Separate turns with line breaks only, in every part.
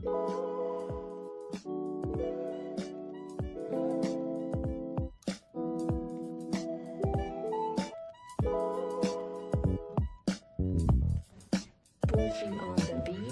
Pushing on the beat.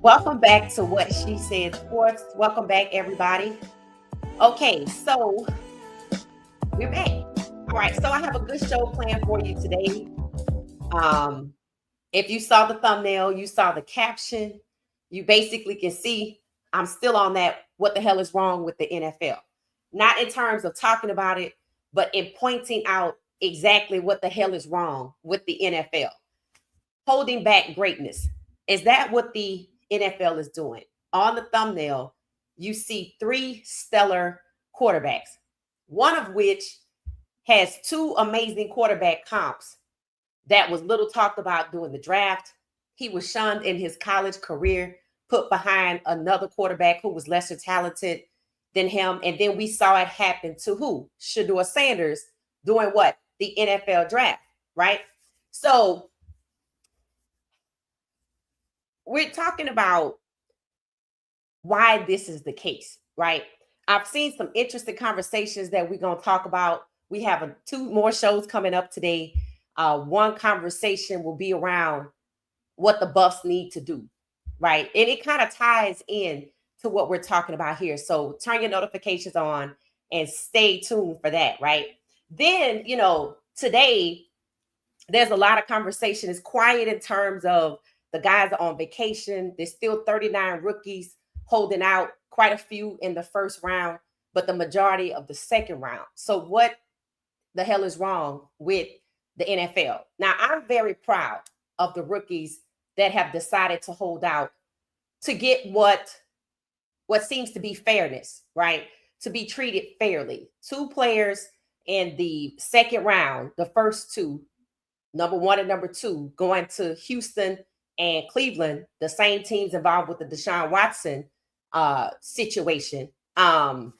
Welcome back to What She Said Sports. Welcome back, everybody. Okay, so we're back. All right, so I have a good show planned for you today. If you saw the thumbnail, you saw the caption, you basically can see I'm still on that. What the hell is wrong with the NFL? Not in terms of talking about it, but in pointing out exactly what the hell is wrong with the NFL. Holding back greatness. Is that what the NFL is doing? On the thumbnail, you see three stellar quarterbacks, one of which has two amazing quarterback comps that was little talked about during the draft. He was shunned in his college career, put behind another quarterback who was lesser talented than him. And then we saw it happen to who? Shedeur Sanders doing what? The NFL draft, right? So we're talking about why this is the case, right? I've seen some interesting conversations that we're going to talk about. We have two more shows coming up today. One conversation will be around what the Buffs need to do, right? And it kind of ties in to what we're talking about here. So turn your notifications on and stay tuned for that, right? Then, today there's a lot of conversation. It's quiet in terms of the guys are on vacation. There's still 39 rookies holding out, quite a few in the first round, but the majority of the second round. So what the hell is wrong with the NFL? Now, I'm very proud of the rookies that have decided to hold out to get what seems to be fairness, right? To be treated fairly. Two players in the second round, the first two, number one and number two, going to Houston and Cleveland, the same teams involved with the Deshaun Watson situation, are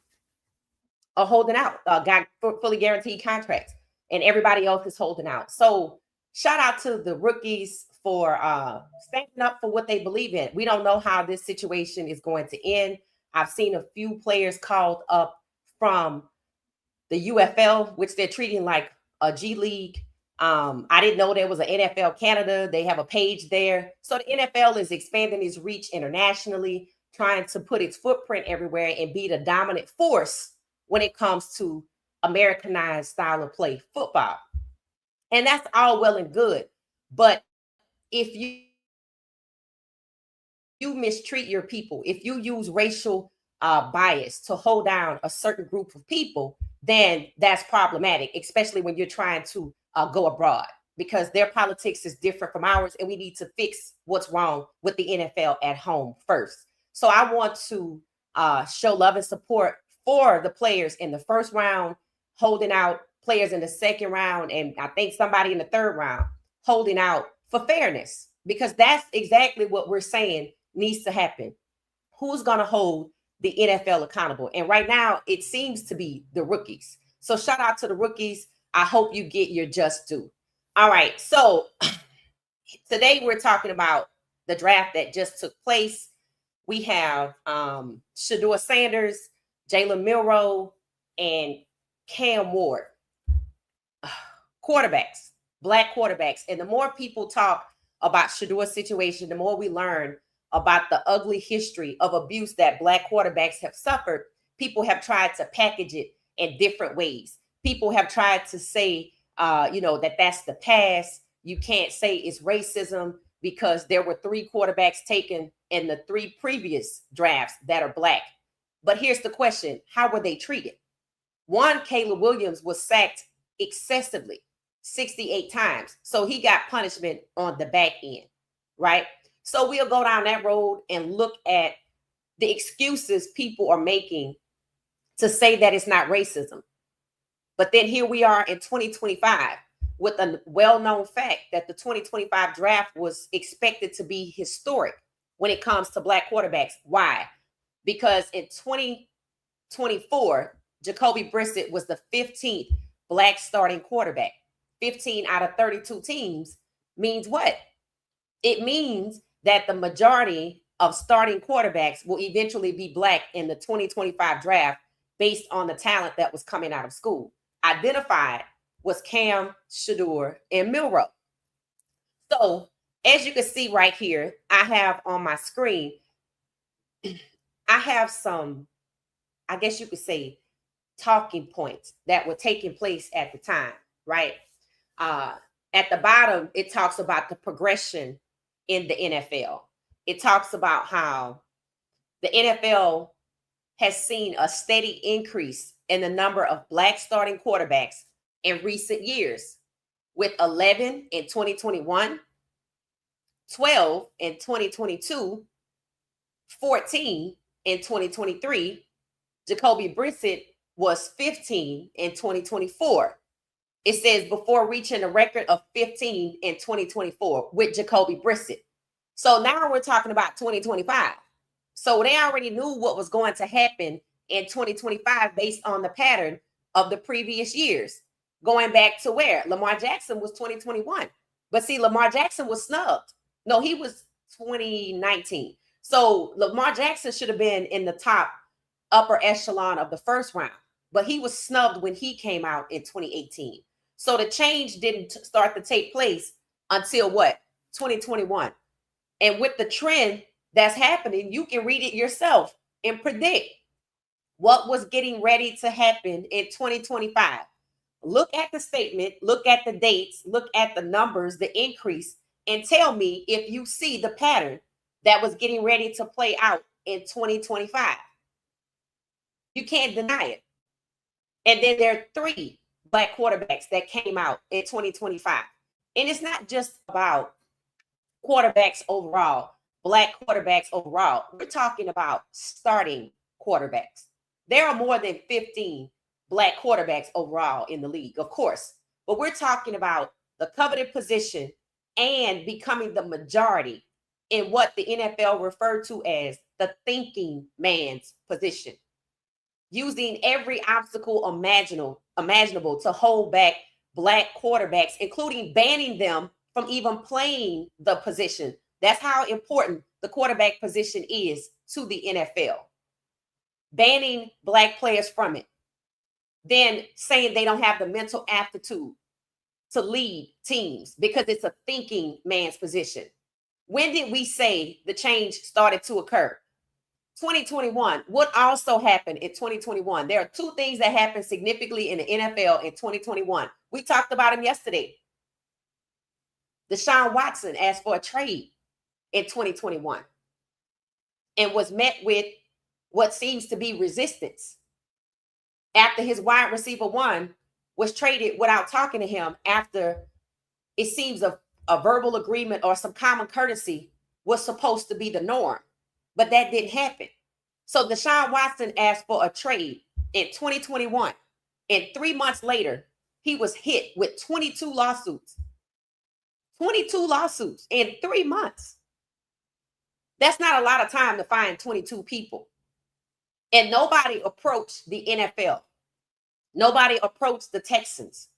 holding out, got fully guaranteed contracts, and everybody else is holding out. So shout out to the rookies for standing up for what they believe in. We don't know how this situation is going to end. I've seen a few players called up from the UFL, which they're treating like a G League. I didn't know there was an NFL Canada. They have a page there. So the NFL is expanding its reach internationally, trying to put its footprint everywhere and be the dominant force when it comes to Americanized style of play football. And that's all well and good. But if you mistreat your people, if you use racial bias to hold down a certain group of people, then that's problematic, especially when you're trying to go abroad, because their politics is different from ours, and we need to fix what's wrong with the NFL at home first. So I want to show love and support for the players in the first round, holding out players in the second round, and I think somebody in the third round holding out for fairness, because that's exactly what we're saying needs to happen. Who's going to hold the NFL accountable? And right now, it seems to be the rookies. So shout out to the rookies. I hope you get your just due. All right. So today we're talking about the draft that just took place. We have Shedeur Sanders, Jalen Milroe, and Cam Ward. Quarterbacks, black quarterbacks. And the more people talk about Shedeur's situation, the more we learn about the ugly history of abuse that black quarterbacks have suffered. People have tried to package it in different ways. People have tried to say, that that's the past. You can't say it's racism because there were 3 quarterbacks taken in the 3 previous drafts that are black. But here's the question: how were they treated? One, Caleb Williams, was sacked excessively, 68 times. So he got punishment on the back end, right? So we'll go down that road and look at the excuses people are making to say that it's not racism. But then here we are in 2025 with a well-known fact that the 2025 draft was expected to be historic when it comes to black quarterbacks. Why? Because in 2024, Jacoby Brissett was the 15th black starting quarterback. 15 out of 32 teams means what? It means that the majority of starting quarterbacks will eventually be black in the 2025 draft based on the talent that was coming out of school. Identified was Cam, Shedeur, and Milroe. So as you can see right here, I have on my screen, I have some, I guess you could say, talking points that were taking place at the time, right? At the bottom, it talks about the progression in the NFL. It talks about how the NFL has seen a steady increase in the number of black starting quarterbacks in recent years, with 11 in 2021, 12 in 2022, 14 in 2023. Jacoby Brissett was 15 in 2024. It says before reaching a record of 15 in 2024 with Jacoby Brissett. So now we're talking about 2025. So they already knew what was going to happen in 2025 based on the pattern of the previous years. Going back to where Lamar Jackson was 2021. But see, Lamar Jackson was snubbed. No, he was 2019. So Lamar Jackson should have been in the top upper echelon of the first round, but he was snubbed when he came out in 2018. So the change didn't start to take place until what? 2021. And with the trend that's happening, you can read it yourself and predict what was getting ready to happen in 2025. Look at the statement, look at the dates, look at the numbers, the increase, and tell me if you see the pattern that was getting ready to play out in 2025. You can't deny it. And then there are 3 black quarterbacks that came out in 2025. And it's not just about quarterbacks overall, black quarterbacks overall. We're talking about starting quarterbacks. There are more than 15 black quarterbacks overall in the league, of course. But we're talking about the coveted position and becoming the majority in what the NFL referred to as the thinking man's position, using every obstacle imaginable to hold back black quarterbacks, including banning them from even playing the position. That's how important the quarterback position is to the NFL. Banning black players from it. Then saying they don't have the mental aptitude to lead teams because it's a thinking man's position. When did we say the change started to occur? 2021. What also happened in 2021? There are 2 things that happened significantly in the NFL in 2021. We talked about them yesterday. Deshaun Watson asked for a trade in 2021 and was met with what seems to be resistance after his wide receiver one was traded without talking to him after it seems a verbal agreement or some common courtesy was supposed to be the norm. But that didn't happen. So Deshaun Watson asked for a trade in 2021. And 3 months later, he was hit with 22 lawsuits. 22 lawsuits in 3 months. That's not a lot of time to find 22 people. And nobody approached the NFL. Nobody approached the Texans.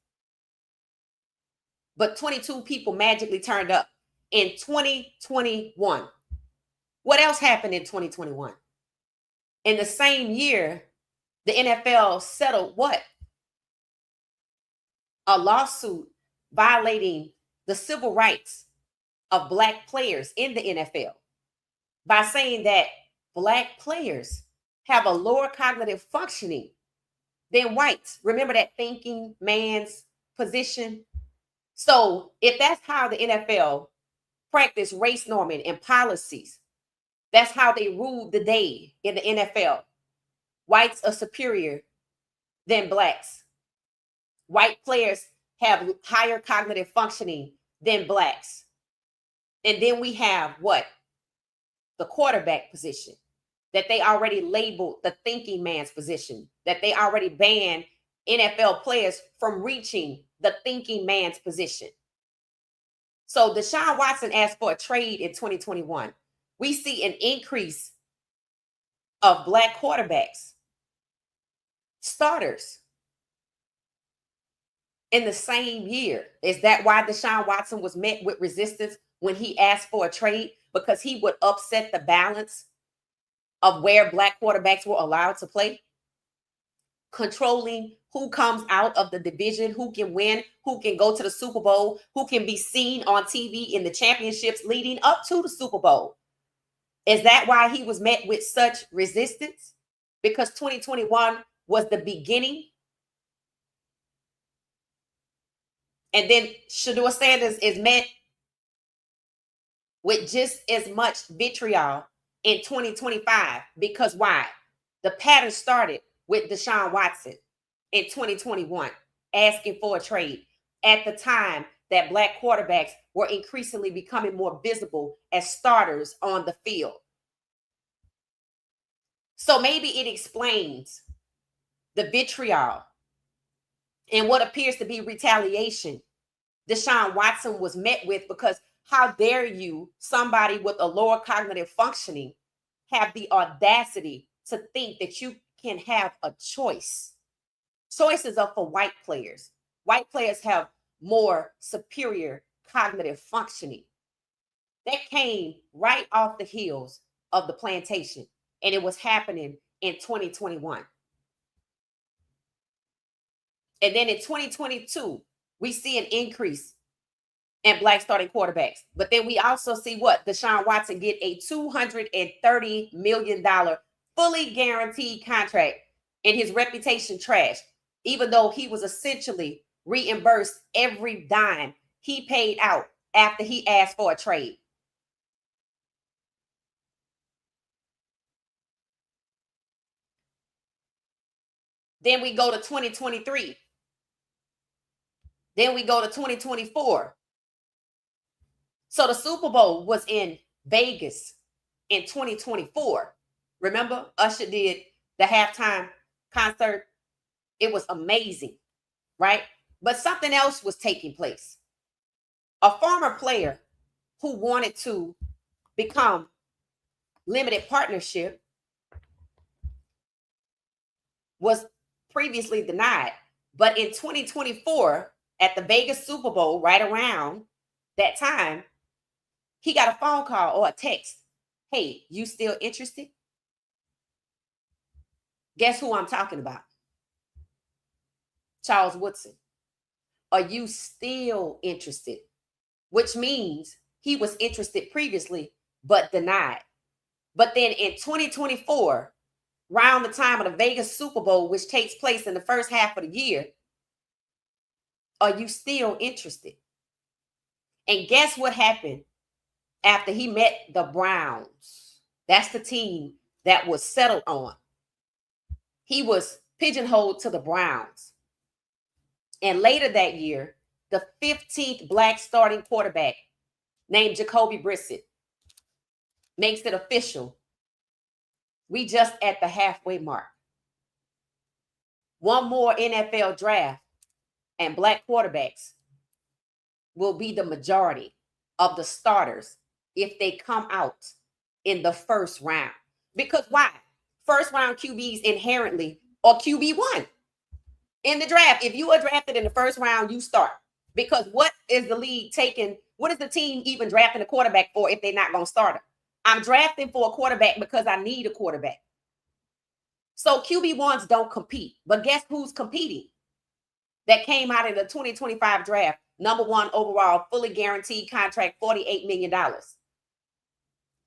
But 22 people magically turned up in 2021. What else happened in 2021? In the same year, the NFL settled what? A lawsuit violating the civil rights of Black players in the NFL by saying that Black players have a lower cognitive functioning than whites. Remember that thinking man's position? So if that's how the NFL practice race norming and policies, that's how they ruled the day in the NFL. Whites are superior than Blacks. White players have higher cognitive functioning than Blacks. And then we have what? The quarterback position that they already labeled the thinking man's position, that they already banned NFL players from reaching the thinking man's position. So Deshaun Watson asked for a trade in 2021. We see an increase of Black quarterbacks, starters, in the same year. Is that why Deshaun Watson was met with resistance when he asked for a trade? Because he would upset the balance of where Black quarterbacks were allowed to play, controlling who comes out of the division, who can win, who can go to the Super Bowl, who can be seen on TV in the championships leading up to the Super Bowl. Is that why he was met with such resistance? Because 2021 was the beginning. And then Shedeur Sanders is met with just as much vitriol in 2025. Because why? The pattern started with Deshaun Watson in 2021, asking for a trade at the time that Black quarterbacks were increasingly becoming more visible as starters on the field. So maybe it explains the vitriol and what appears to be retaliation Deshaun Watson was met with, because how dare you, somebody with a lower cognitive functioning, have the audacity to think that you can have a choice. Choices are for white players. White players have more superior cognitive functioning. That came right off the heels of the plantation, and it was happening in 2021. And then in 2022, we see an increase in Black starting quarterbacks. But then we also see what? Deshaun Watson get a $230 million fully guaranteed contract, and his reputation trashed, even though he was essentially reimbursed every dime he paid out after he asked for a trade. Then we go to 2023. Then we go to 2024. So the Super Bowl was in Vegas in 2024. Remember, Usher did the halftime concert. It was amazing, right? But something else was taking place. A former player who wanted to become limited partnership was previously denied. But in 2024, at the Vegas Super Bowl, right around that time, he got a phone call or a text. Hey, you still interested? Guess who I'm talking about? Charles Woodson. Are you still interested? Which means he was interested previously, but denied. But then in 2024, around the time of the Vegas Super Bowl, which takes place in the first half of the year, are you still interested? And guess what happened after he met the Browns? That's the team that was settled on. He was pigeonholed to the Browns. And later that year, the 15th Black starting quarterback named Jacoby Brissett makes it official. We just at the halfway mark. One more NFL draft and Black quarterbacks will be the majority of the starters if they come out in the first round. Because why? First round QBs inherently are QB1 in the draft. If you are drafted in the first round, you start. Because what is the league taking? What is the team even drafting a quarterback for if they're not going to start him? I'm drafting for a quarterback because I need a quarterback. So QB1s don't compete. But guess who's competing? That came out in the 2025 draft. Number 1 overall, fully guaranteed contract, $48 million.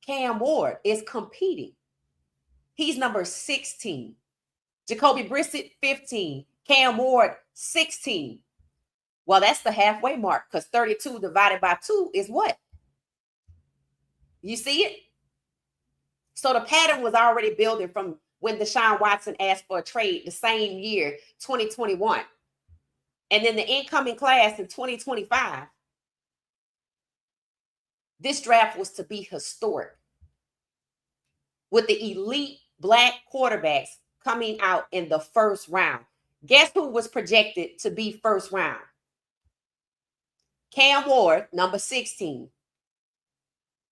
Cam Ward is competing. He's number 16. Jacoby Brissett, 15. Cam Ward, 16. Well, that's the halfway mark because 32 divided by 2 is what? You see it? So the pattern was already building from when Deshaun Watson asked for a trade the same year, 2021. And then the incoming class in 2025, this draft was to be historic with the elite Black quarterbacks coming out in the first round. Guess who was projected to be first round? Cam Ward, number 16.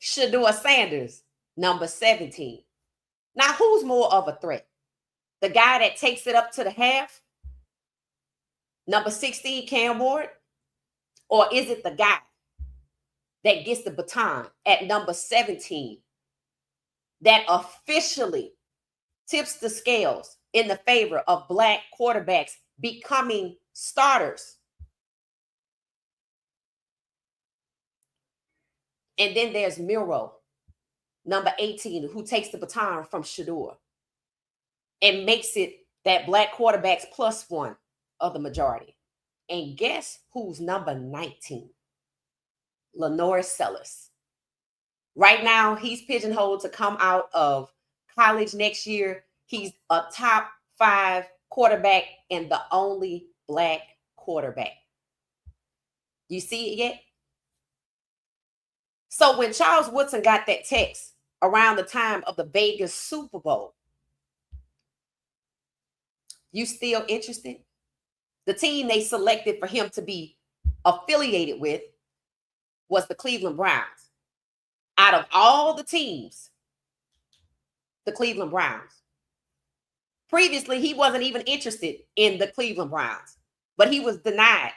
Shedeur Sanders, number 17. Now, who's more of a threat? The guy that takes it up to the half, number 16, Cam Ward? Or is it the guy that gets the baton at number 17 that officially tips the scales in the favor of Black quarterbacks becoming starters? And then there's Miro, number 18, who takes the baton from Shedeur and makes it that Black quarterbacks plus one of the majority. And guess who's number 19? Shedeur Sanders. Right now, he's pigeonholed to come out of college next year. He's a top 5 quarterback and the only Black quarterback. You see it yet? So when Charles Woodson got that text around the time of the Vegas Super Bowl, you still interested? The team they selected for him to be affiliated with was the Cleveland Browns. Out of all the teams, the Cleveland Browns. Previously, he wasn't even interested in the Cleveland Browns, but he was denied.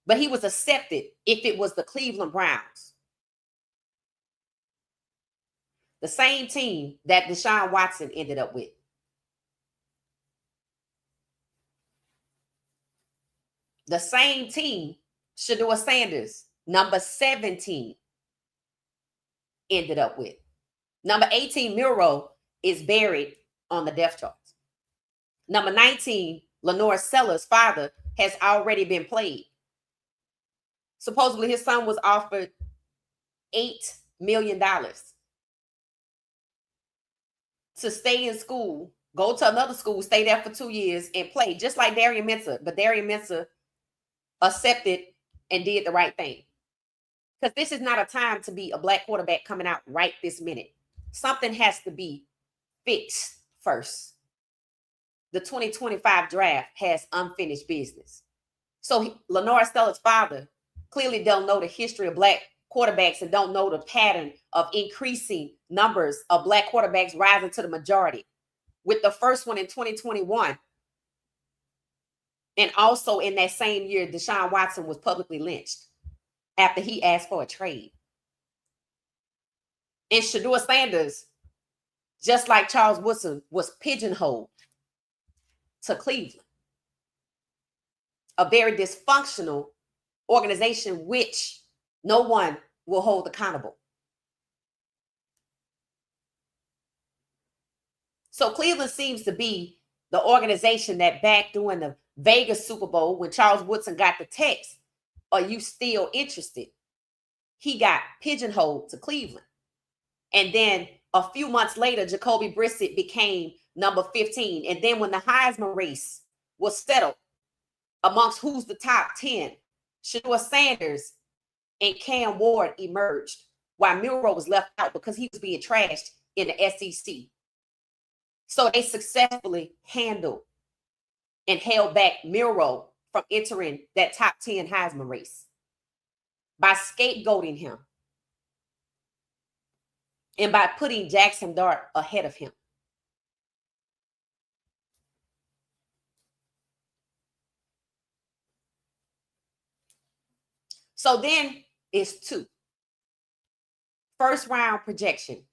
But he was accepted if it was the Cleveland Browns. The same team that Deshaun Watson ended up with. The same team Shedeur Sanders, number 17, ended up with. Number 18, Miro, is buried on the depth charts. Number 19, Shedeur Sanders' father, has already been played. Supposedly his son was offered $8 million to stay in school, go to another school, stay there for 2 years and play, just like Darian Mensah. But Darian Mensah accepted and did the right thing. Because this is not a time to be a Black quarterback coming out right this minute. Something has to be fixed first. The 2025 draft has unfinished business. So Shedeur Sanders' father clearly don't know the history of Black quarterbacks and don't know the pattern of increasing numbers of Black quarterbacks rising to the majority. With the first one in 2021. And also in that same year, Deshaun Watson was publicly lynched after he asked for a trade. And Shedeur Sanders, just like Charles Woodson, was pigeonholed to Cleveland. A very dysfunctional organization which no one will hold accountable. So Cleveland seems to be the organization that back during the Vegas Super Bowl, when Charles Woodson got the text are you still interested? He got pigeonholed to Cleveland. And then a few months later, Jacoby Brissett became number 15. And then when the Heisman race was settled amongst who's the top 10, Shedeur Sanders and Cam Ward emerged, while Milroe was left out because he was being trashed in the SEC. So they successfully handled and held back Milroe from entering that top 10 Heisman race by scapegoating him and by putting Jackson Dart ahead of him. So then it's 2. First round projection: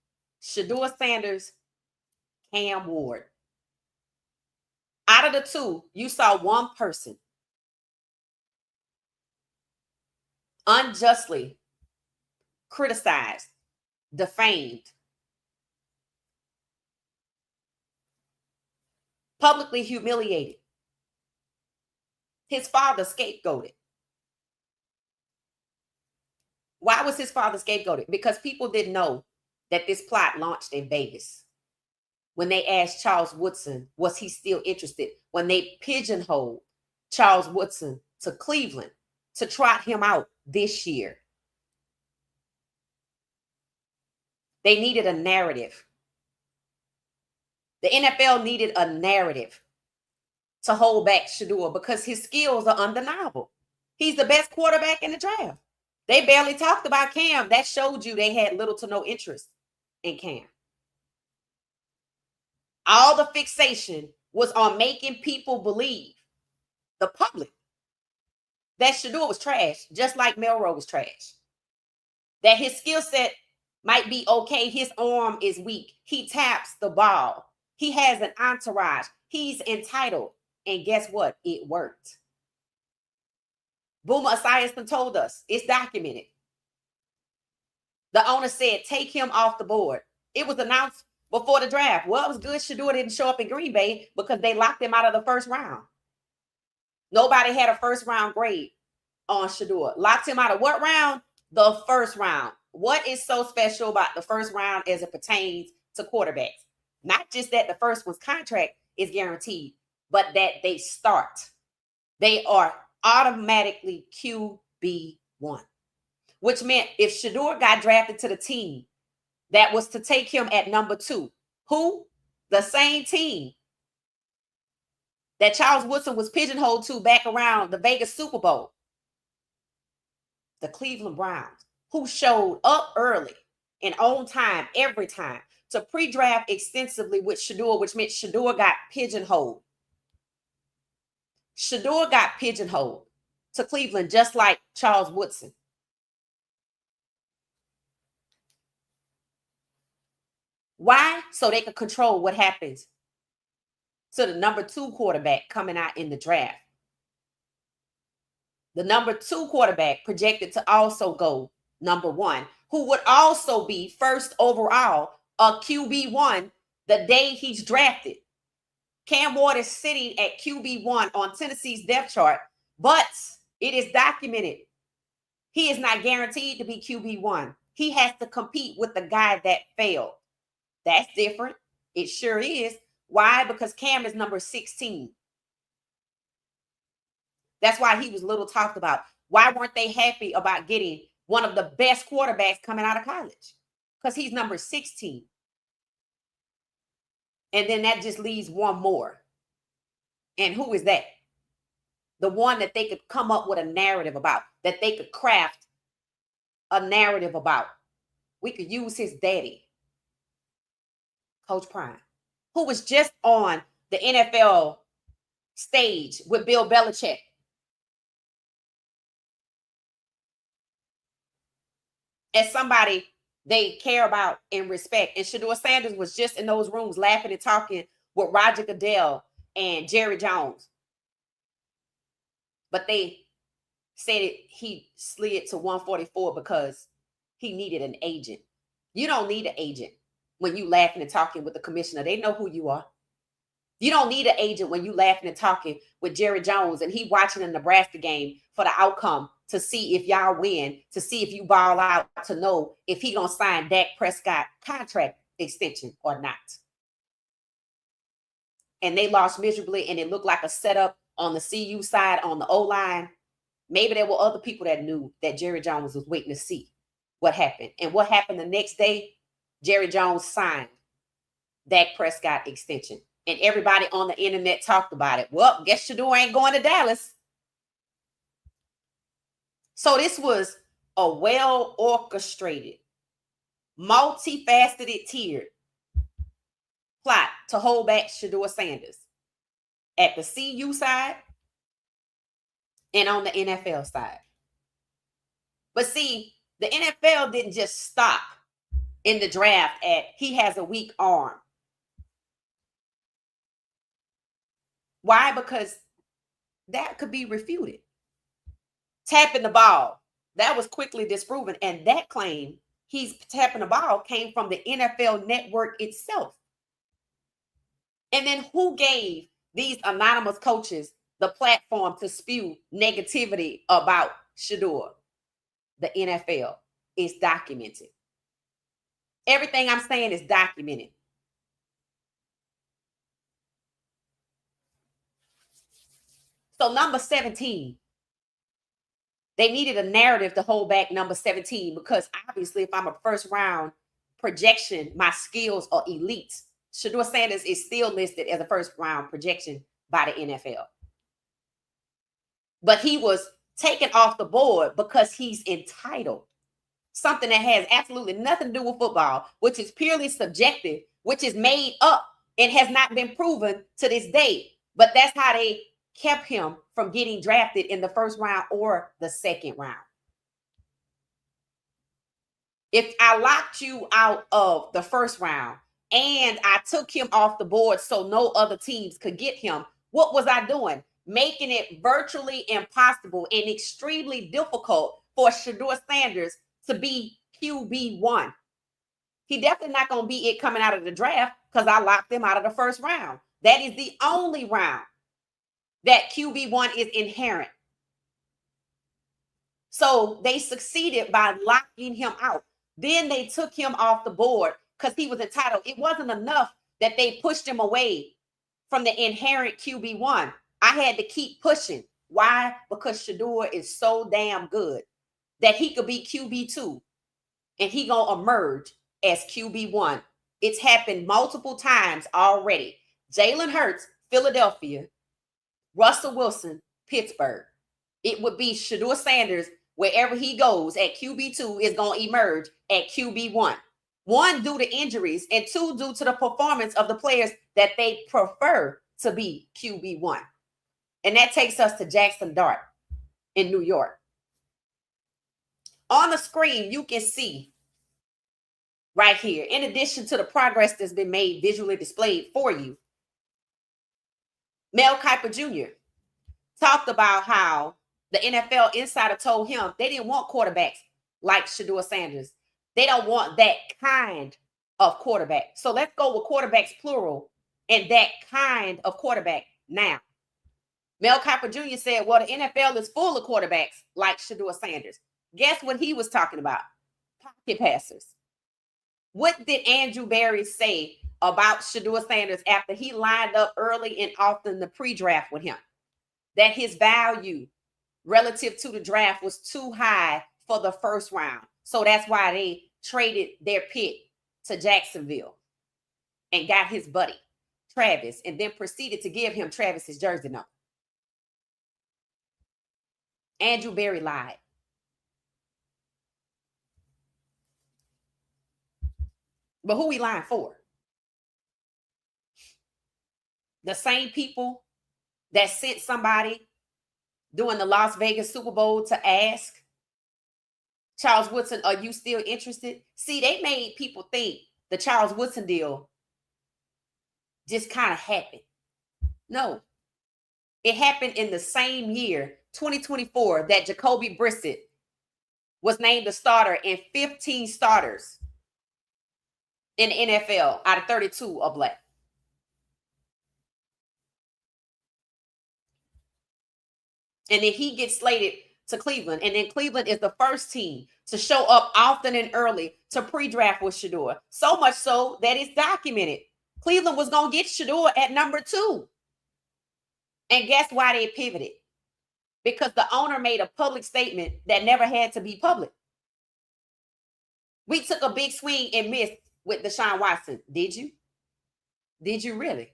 Shedeur Sanders, Cam Ward. Out of the 2, you saw one person unjustly criticized, defamed, publicly humiliated. His father scapegoated. Why was his father scapegoated? Because people didn't know that this plot launched in Vegas. When they asked Charles Woodson, was he still interested? When they pigeonholed Charles Woodson to Cleveland to trot him out this year. They needed a narrative. The NFL needed a narrative to hold back Shedeur because his skills are undeniable. He's the best quarterback in the draft. They barely talked about Cam. That showed you they had little to no interest in Cam. All the fixation was on making people believe, the public, that Shedeur was trash, just like Milroe was trash. That his skill set might be okay. His arm is weak. He taps the ball. He has an entourage. He's entitled. And guess what? It worked. Boomer Esiason told us. It's documented. The owner said, take him off the board. It was announced before the draft. Well, it was good Shedeur didn't show up in Green Bay because they locked him out of the first round. Nobody had a first round grade on Shedeur. Locked him out of what round? The first round. What is so special about the first round as it pertains to quarterbacks? Not just that the first one's contract is guaranteed, but that they start. They are automatically QB1, which meant if Shedeur got drafted to the team that was to take him at number 2, who? The same team that Charles Woodson was pigeonholed to back around the Vegas Super Bowl, the Cleveland Browns, who showed up early and on time every time to pre-draft extensively with Shedeur, which meant Shedeur got pigeonholed. Shedeur got pigeonholed to Cleveland just like Charles Woodson. Why? So they could control what happens to the number 2 quarterback coming out in the draft. The number 2 quarterback projected to also go number 1, who would also be first overall, a QB1 the day he's drafted. Cam Ward is sitting at QB1 on Tennessee's depth chart, but it is documented. He is not guaranteed to be QB1. He has to compete with the guy that failed. That's different. It sure is. Why? Because Cam is number 16. That's why he was little talked about. Why weren't they happy about getting one of the best quarterbacks coming out of college? Because he's number 16. And then that just leaves one more. And who is that? The one that they could come up with a narrative about, that they could craft a narrative about. We could use his daddy, Coach Prime, who was just on the NFL stage with Bill Belichick. As somebody they care about and respect. And Shedeur Sanders was just in those rooms laughing and talking with Roger Goodell and Jerry Jones. But they said he slid to 144 because he needed an agent. You don't need an agent when you laughing and talking with the commissioner. They know who you are. You don't need an agent when you laughing and talking with Jerry Jones and he watching a Nebraska game for the outcome to see if y'all win, to see if you ball out, to know if he gonna sign Dak Prescott contract extension or not. And they lost miserably, and it looked like a setup on the CU side on the O-line. Maybe there were other people that knew that Jerry Jones was waiting to see what happened. And what happened the next day? Jerry Jones signed Dak Prescott extension. And everybody on the internet talked about it. Well, guess Shedeur ain't going to Dallas. So this was a well-orchestrated, multifaceted, tiered plot to hold back Shedeur Sanders at the CU side and on the NFL side. But see, the NFL didn't just stop in the draft at he has a weak arm. Why? Because that could be refuted. Tapping the ball, that was quickly disproven. And that claim, he's tapping the ball, came from the NFL network itself. And then who gave these anonymous coaches the platform to spew negativity about Shedeur? The NFL. Is documented. Everything I'm saying is documented. So number 17, they needed a narrative to hold back number 17 because obviously if I'm a first round projection, my skills are elite. Shedeur Sanders is still listed as a first round projection by the NFL. But he was taken off the board because he's entitled. Something that has absolutely nothing to do with football, which is purely subjective, which is made up and has not been proven to this day. But that's how they kept him from getting drafted in the first round or the second round. If I locked you out of the first round and I took him off the board so no other teams could get him, what was I doing? Making it virtually impossible and extremely difficult for Shedeur Sanders to be QB1. He definitely not going to be it coming out of the draft because I locked him out of the first round. That is the only round that QB1 is inherent. So they succeeded by locking him out. Then they took him off the board because he was entitled. It wasn't enough that they pushed him away from the inherent QB1. I had to keep pushing. Why? Because Shedeur is so damn good that he could be QB2 and he gonna emerge as QB1. It's happened multiple times already. Jalen Hurts, Philadelphia. Russell Wilson, Pittsburgh. It would be Shedeur Sanders, wherever he goes at QB2 is gonna emerge at QB1. One, due to injuries, and two, due to the performance of the players that they prefer to be QB1. And that takes us to Jackson Dart in New York. On the screen, you can see right here, in addition to the progress that's been made visually displayed for you, Mel Kiper Jr. talked about how the NFL insider told him they didn't want quarterbacks like Shedeur Sanders. They don't want that kind of quarterback. So let's go with quarterbacks plural and that kind of quarterback now. Mel Kiper Jr. said, well, the NFL is full of quarterbacks like Shedeur Sanders. Guess what he was talking about? Pocket passers. What did Andrew Berry say about Shedeur Sanders after he lined up early and often the pre-draft with him? That his value relative to the draft was too high for the first round. So that's why they traded their pick to Jacksonville and got his buddy, Travis, and then proceeded to give him Travis's jersey number. Andrew Berry lied. But who he lying for? The same people that sent somebody during the Las Vegas Super Bowl to ask Charles Woodson, are you still interested? See, they made people think the Charles Woodson deal just kind of happened. No. It happened in the same year, 2024, that Jacoby Brissett was named a starter and 15 starters in the NFL out of 32 are black. And then he gets slated to Cleveland. And then Cleveland is the first team to show up often and early to pre-draft with Shedeur. So much so that it's documented. Cleveland was going to get Shedeur at number 2. And guess why they pivoted? Because the owner made a public statement that never had to be public. We took a big swing and missed with Deshaun Watson. Did you? Did you really?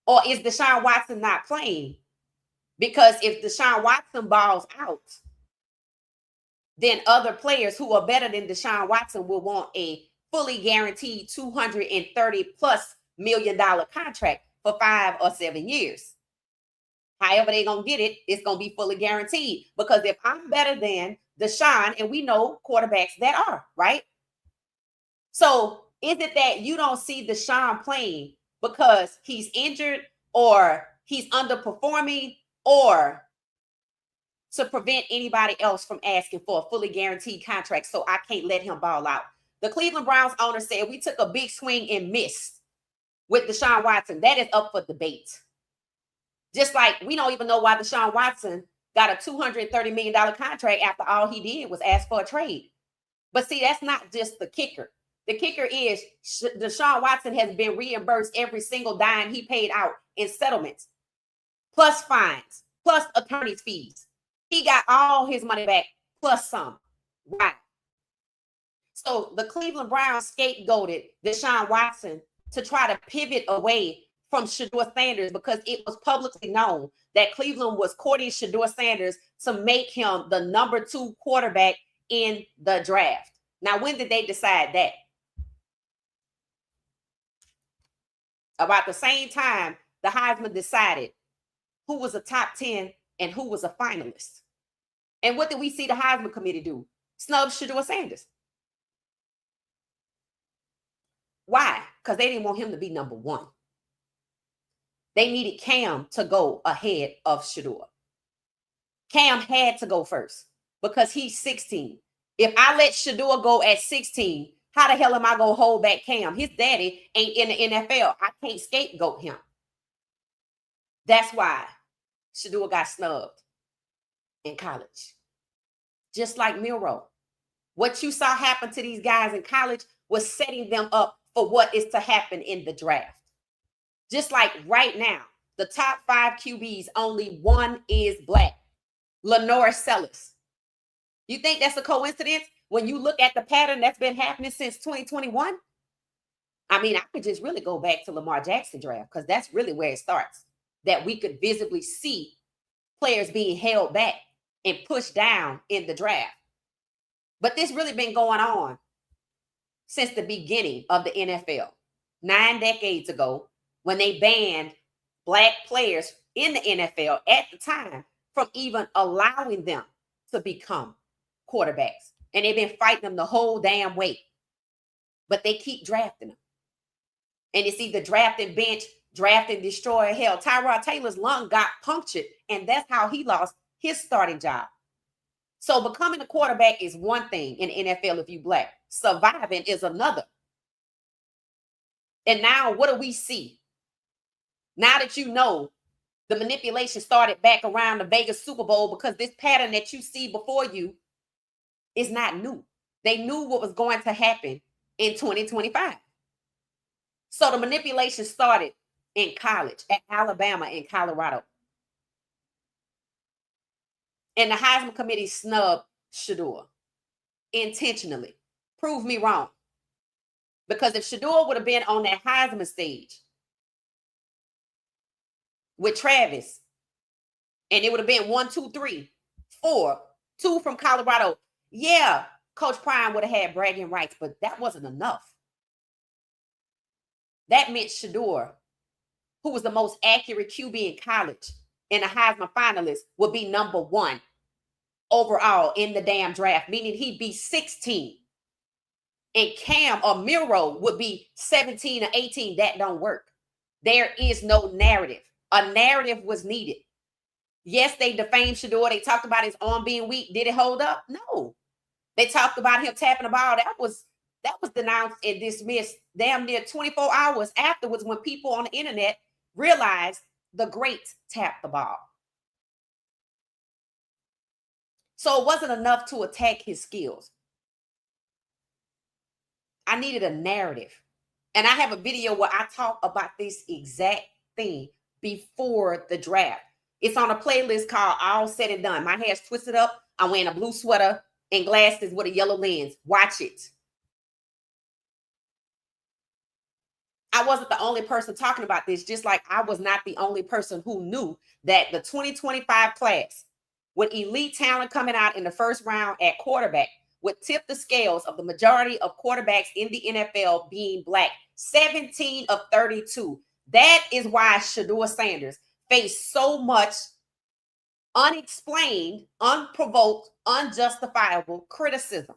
Or is Deshaun Watson not playing? Because if Deshaun Watson balls out, then other players who are better than Deshaun Watson will want a fully guaranteed $230+ million contract for 5 or 7 years. However they're going to get it, it's going to be fully guaranteed. Because if I'm better than Deshaun, and we know quarterbacks that are, right? So is it that you don't see Deshaun playing because he's injured or he's underperforming, or to prevent anybody else from asking for a fully guaranteed contract so I can't let him ball out? The Cleveland Browns owner said we took a big swing and missed with Deshaun Watson. That is up for debate. Just like we don't even know why Deshaun Watson got a $230 million contract after all he did was ask for a trade. But see, that's not just the kicker. The kicker is Deshaun Watson has been reimbursed every single dime he paid out in settlements, plus fines, plus attorney's fees. He got all his money back, plus some. Right. So the Cleveland Browns scapegoated Deshaun Watson to try to pivot away from Shedeur Sanders because it was publicly known that Cleveland was courting Shedeur Sanders to make him the number 2 quarterback in the draft. Now, when did they decide that? About the same time the Heisman decided who was a top 10 and who was a finalist. And what did we see the Heisman committee do? Snub Shedeur Sanders. Why? Because they didn't want him to be number 1. They needed Cam to go ahead of Shedeur. Cam had to go first because he's 16. If I let Shedeur go at 16, how the hell am I going to hold back Cam? His daddy ain't in the NFL. I can't scapegoat him. That's why Shedeur got snubbed in college. Just like Milroe. What you saw happen to these guys in college was setting them up for what is to happen in the draft. Just like right now, the top 5 QBs, only 1 is black. Lenore Sellers. You think that's a coincidence when you look at the pattern that's been happening since 2021? I mean, I could just really go back to Lamar Jackson draft because that's really where it starts. That we could visibly see players being held back and pushed down in the draft. But this really been going on since the beginning of the NFL. 9 decades ago, when they banned black players in the NFL at the time from even allowing them to become quarterbacks. And they've been fighting them the whole damn way. But they keep drafting them. And it's either draft and bench, draft and destroy. Hell, Tyrod Taylor's lung got punctured, and that's how he lost his starting job. So becoming a quarterback is one thing in the NFL if you black. Surviving is another. And now what do we see? Now that you know the manipulation started back around the Vegas Super Bowl, because this pattern that you see before you is not new. They knew what was going to happen in 2025. So the manipulation started in college, at Alabama and Colorado. And the Heisman Committee snubbed Shedeur intentionally. Prove me wrong. Because if Shedeur would have been on that Heisman stage with Travis, and it would have been 1, 2, 3, 4, 2 from Colorado, yeah, Coach Prime would have had bragging rights, but that wasn't enough. That meant Shedeur, who was the most accurate QB in college and a Heisman finalist, would be number 1 overall in the damn draft, meaning he'd be 16. And Cam or Milroe would be 17 or 18. That don't work. There is no narrative. A narrative was needed. Yes, they defamed Shedeur. They talked about his arm being weak. Did it hold up? No. They talked about him tapping the ball. That was denounced and dismissed damn near 24 hours afterwards when people on the internet realized the great tapped the ball. So it wasn't enough to attack his skills. I needed a narrative. And I have a video where I talk about this exact thing before the draft. It's on a playlist called All Said and Done. My hair's twisted up. I'm wearing a blue sweater and glasses with a yellow lens. Watch it. I wasn't the only person talking about this, just like I was not the only person who knew that the 2025 class, with elite talent coming out in the first round at quarterback, would tip the scales of the majority of quarterbacks in the NFL being black. 17 of 32. That is why Shedeur Sanders faced so much unexplained, unprovoked, unjustifiable criticism.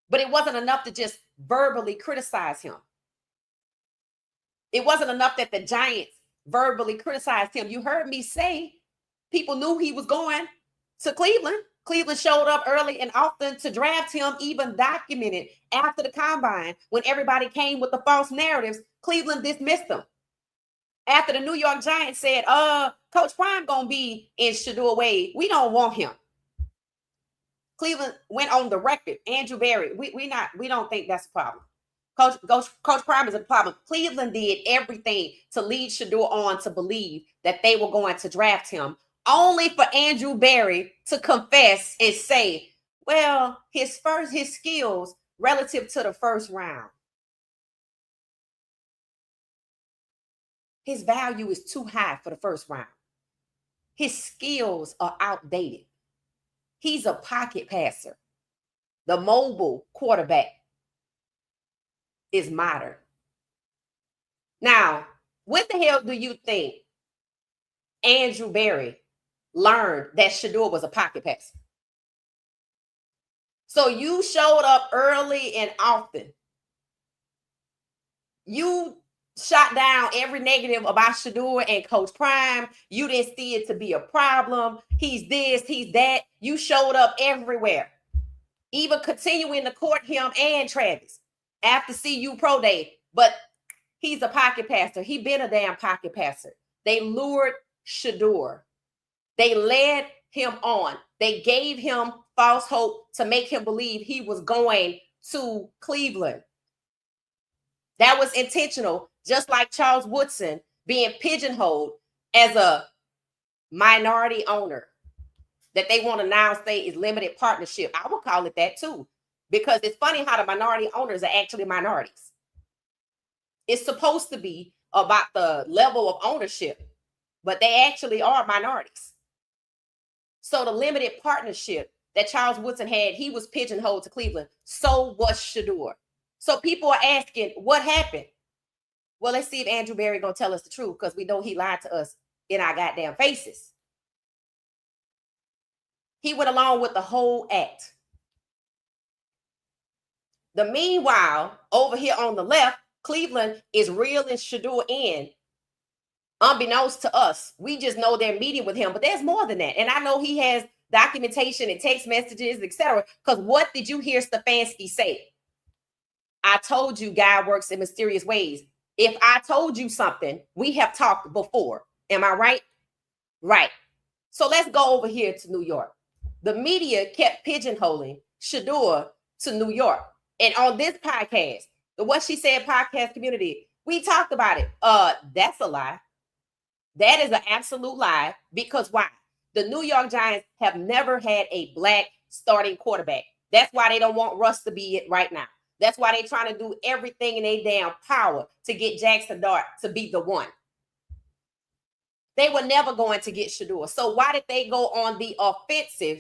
But it wasn't enough to just verbally criticize him. It wasn't enough that the Giants verbally criticized him. You heard me say people knew he was going to Cleveland. Cleveland showed up early and often to draft him, even documented after the combine when everybody came with the false narratives. Cleveland dismissed them. After the New York Giants said, Coach Prime gonna be in Shedeur Wade, we don't want him. Cleveland went on the record. Andrew Berry, we don't think that's a problem. Coach Prime is a problem. Cleveland did everything to lead Shedeur on to believe that they were going to draft him, only for Andrew Berry to confess and say, well, his skills relative to the first round, his value is too high for the first round. His skills are outdated. He's a pocket passer. The mobile quarterback is modern. Now, what the hell do you think Andrew Berry learned that Shedeur was a pocket passer? So you showed up early and often. You shot down every negative about Shedeur and Coach Prime. You didn't see it to be a problem. He's this, he's that. You showed up everywhere, even continuing to court him and Travis after CU Pro Day. But he's a pocket passer. He been a damn pocket passer. They lured Shedeur. They led him on. They gave him false hope to make him believe he was going to Cleveland. That was intentional, just like Charles Woodson being pigeonholed as a minority owner that they want to now say is limited partnership. I would call it that too, because it's funny how the minority owners are actually minorities. It's supposed to be about the level of ownership, but they actually are minorities. So the limited partnership that Charles Woodson had, he was pigeonholed to Cleveland. So was Shedeur. So people are asking, what happened? Well, let's see if Andrew Berry gonna tell us the truth, because we know he lied to us in our goddamn faces. He went along with the whole act. Meanwhile, over here on the left, Cleveland is reeling Shedeur in, unbeknownst to us. We just know they're meeting with him, but there's more than that. And I know he has documentation and text messages, etc. Because what did you hear Stefanski say? I told you God works in mysterious ways. If I told you something, we have talked before. Am I right? Right. So let's go over here to New York. The media kept pigeonholing Shedeur to New York. And on this podcast, the What She Said podcast community, we talked about it. That's a lie. That is an absolute lie. Because why? The New York Giants have never had a black starting quarterback. That's why they don't want Russ to be it right now. That's why they're trying to do everything in their damn power to get Jackson Dart to be the one. They were never going to get Shedeur. So why did they go on the offensive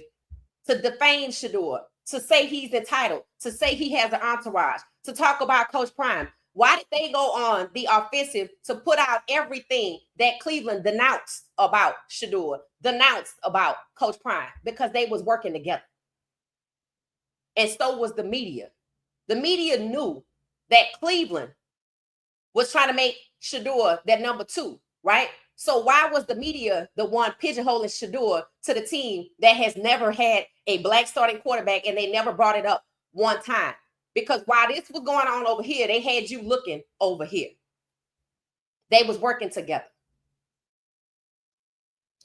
to defame Shedeur, to say he's entitled, to say he has an entourage, to talk about Coach Prime? Why did they go on the offensive to put out everything that Cleveland denounced about Shedeur, denounced about Coach Prime? Because they was working together. And so was the media. The media knew that Cleveland was trying to make Shedeur that number 2, right? So why was the media the one pigeonholing Shedeur to the team that has never had a black starting quarterback, and they never brought it up one time? Because while this was going on over here, they had you looking over here. They was working together.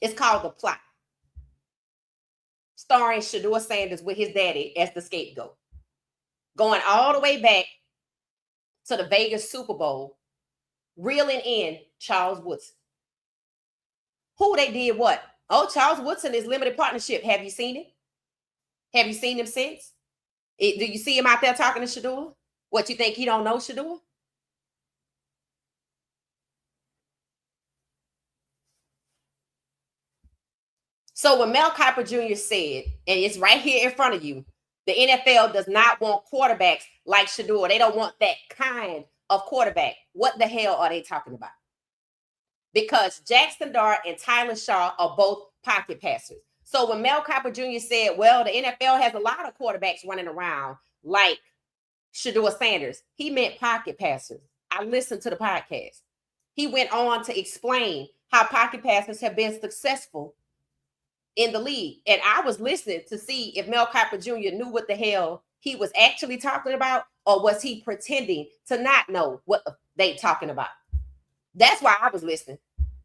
It's called the plot. starring Shedeur Sanders with his daddy as the scapegoat. Going all the way back to the Vegas Super Bowl, reeling in Charles Woodson. Who they did what? Oh, Charles Woodson is limited partnership. Have you seen it? Have you seen him since? Do you see him out there talking to Shedeur? What, you think he don't know Shedeur? So when Mel Kiper Jr. said, and it's right here in front of you, the NFL does not want quarterbacks like Shedeur. They don't want that kind of quarterback. What the hell are they talking about? Because Jackson Dart and Tyler Shaw are both pocket passers. So when Mel Kiper Jr. said, well, the NFL has a lot of quarterbacks running around like Shedeur Sanders, he meant pocket passers. I listened to the podcast. He went on to explain how pocket passers have been successful in the league. And I was listening to see if Mel Kiper Jr. knew what the hell he was actually talking about, or was he pretending to not know what they talking about? That's why I was listening.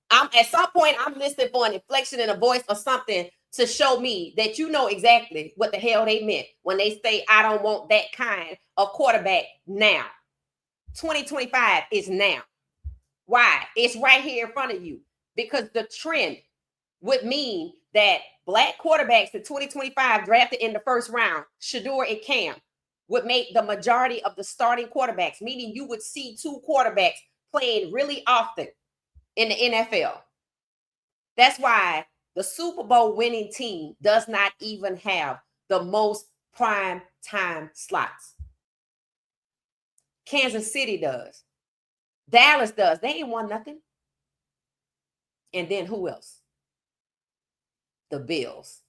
At some point, I'm listening for an inflection in a voice or something to show me that you know exactly what the hell they meant when they say, I don't want that kind of quarterback now. 2025 is now. Why? It's right here in front of you. Because the trend would mean that black quarterbacks in 2025 drafted in the first round, Shedeur and Cam, would make the majority of the starting quarterbacks, meaning you would see two quarterbacks playing really often in the NFL. That's why the Super Bowl winning team does not even have the most prime time slots. Kansas City does. Dallas does. They ain't won nothing. And then who else? The Bills.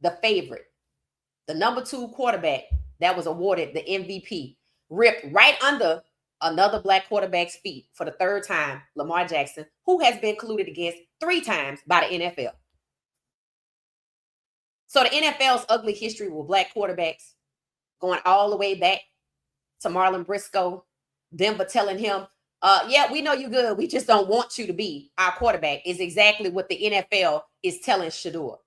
The favorite. The number 2 quarterback that was awarded the MVP ripped right under another black quarterback's feet for the 3rd time, Lamar Jackson, who has been colluded against 3 times by the NFL. So the NFL's ugly history with black quarterbacks going all the way back to Marlon Briscoe, Denver telling him, yeah, we know you're good. We just don't want you to be our quarterback, is exactly what the NFL is telling Shedeur.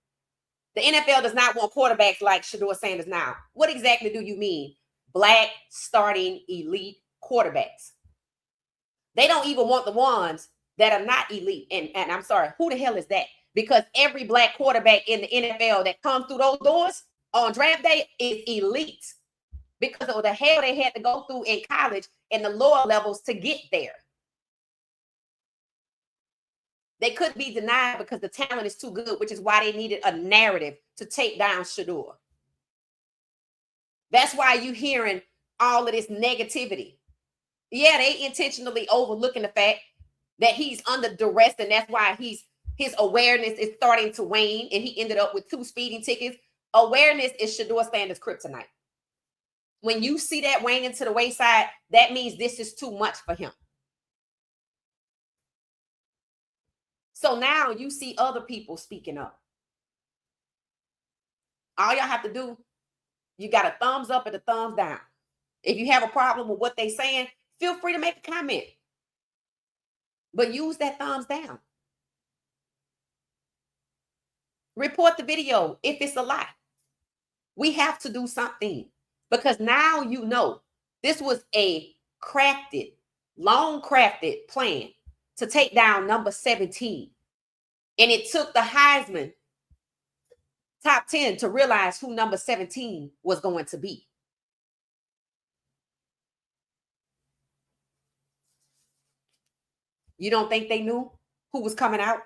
The NFL does not want quarterbacks like Shedeur Sanders now. What exactly do you mean? Black starting elite quarterbacks. They don't even want the ones that are not elite. And I'm sorry, who the hell is that? Because every black quarterback in the NFL that comes through those doors on draft day is elite, because of the hell they had to go through in college and the lower levels to get there. They couldn't be denied because the talent is too good, which is why they needed a narrative to take down Shedeur. That's why you're hearing all of this negativity. Yeah, they intentionally overlooking the fact that he's under duress, and that's why his awareness is starting to wane, and he ended up with 2 speeding tickets. Awareness is Shedeur Sanders' kryptonite. When you see that waning to the wayside, that means this is too much for him. So now you see other people speaking up. All y'all have to do, you got a thumbs up and a thumbs down. If you have a problem with what they're saying, feel free to make a comment. But use that thumbs down. Report the video if it's a lie. We have to do something, because now you know this was a crafted, long crafted plan to take down number 17. And it took the Heisman top 10 to realize who number 17 was going to be. You don't think they knew who was coming out?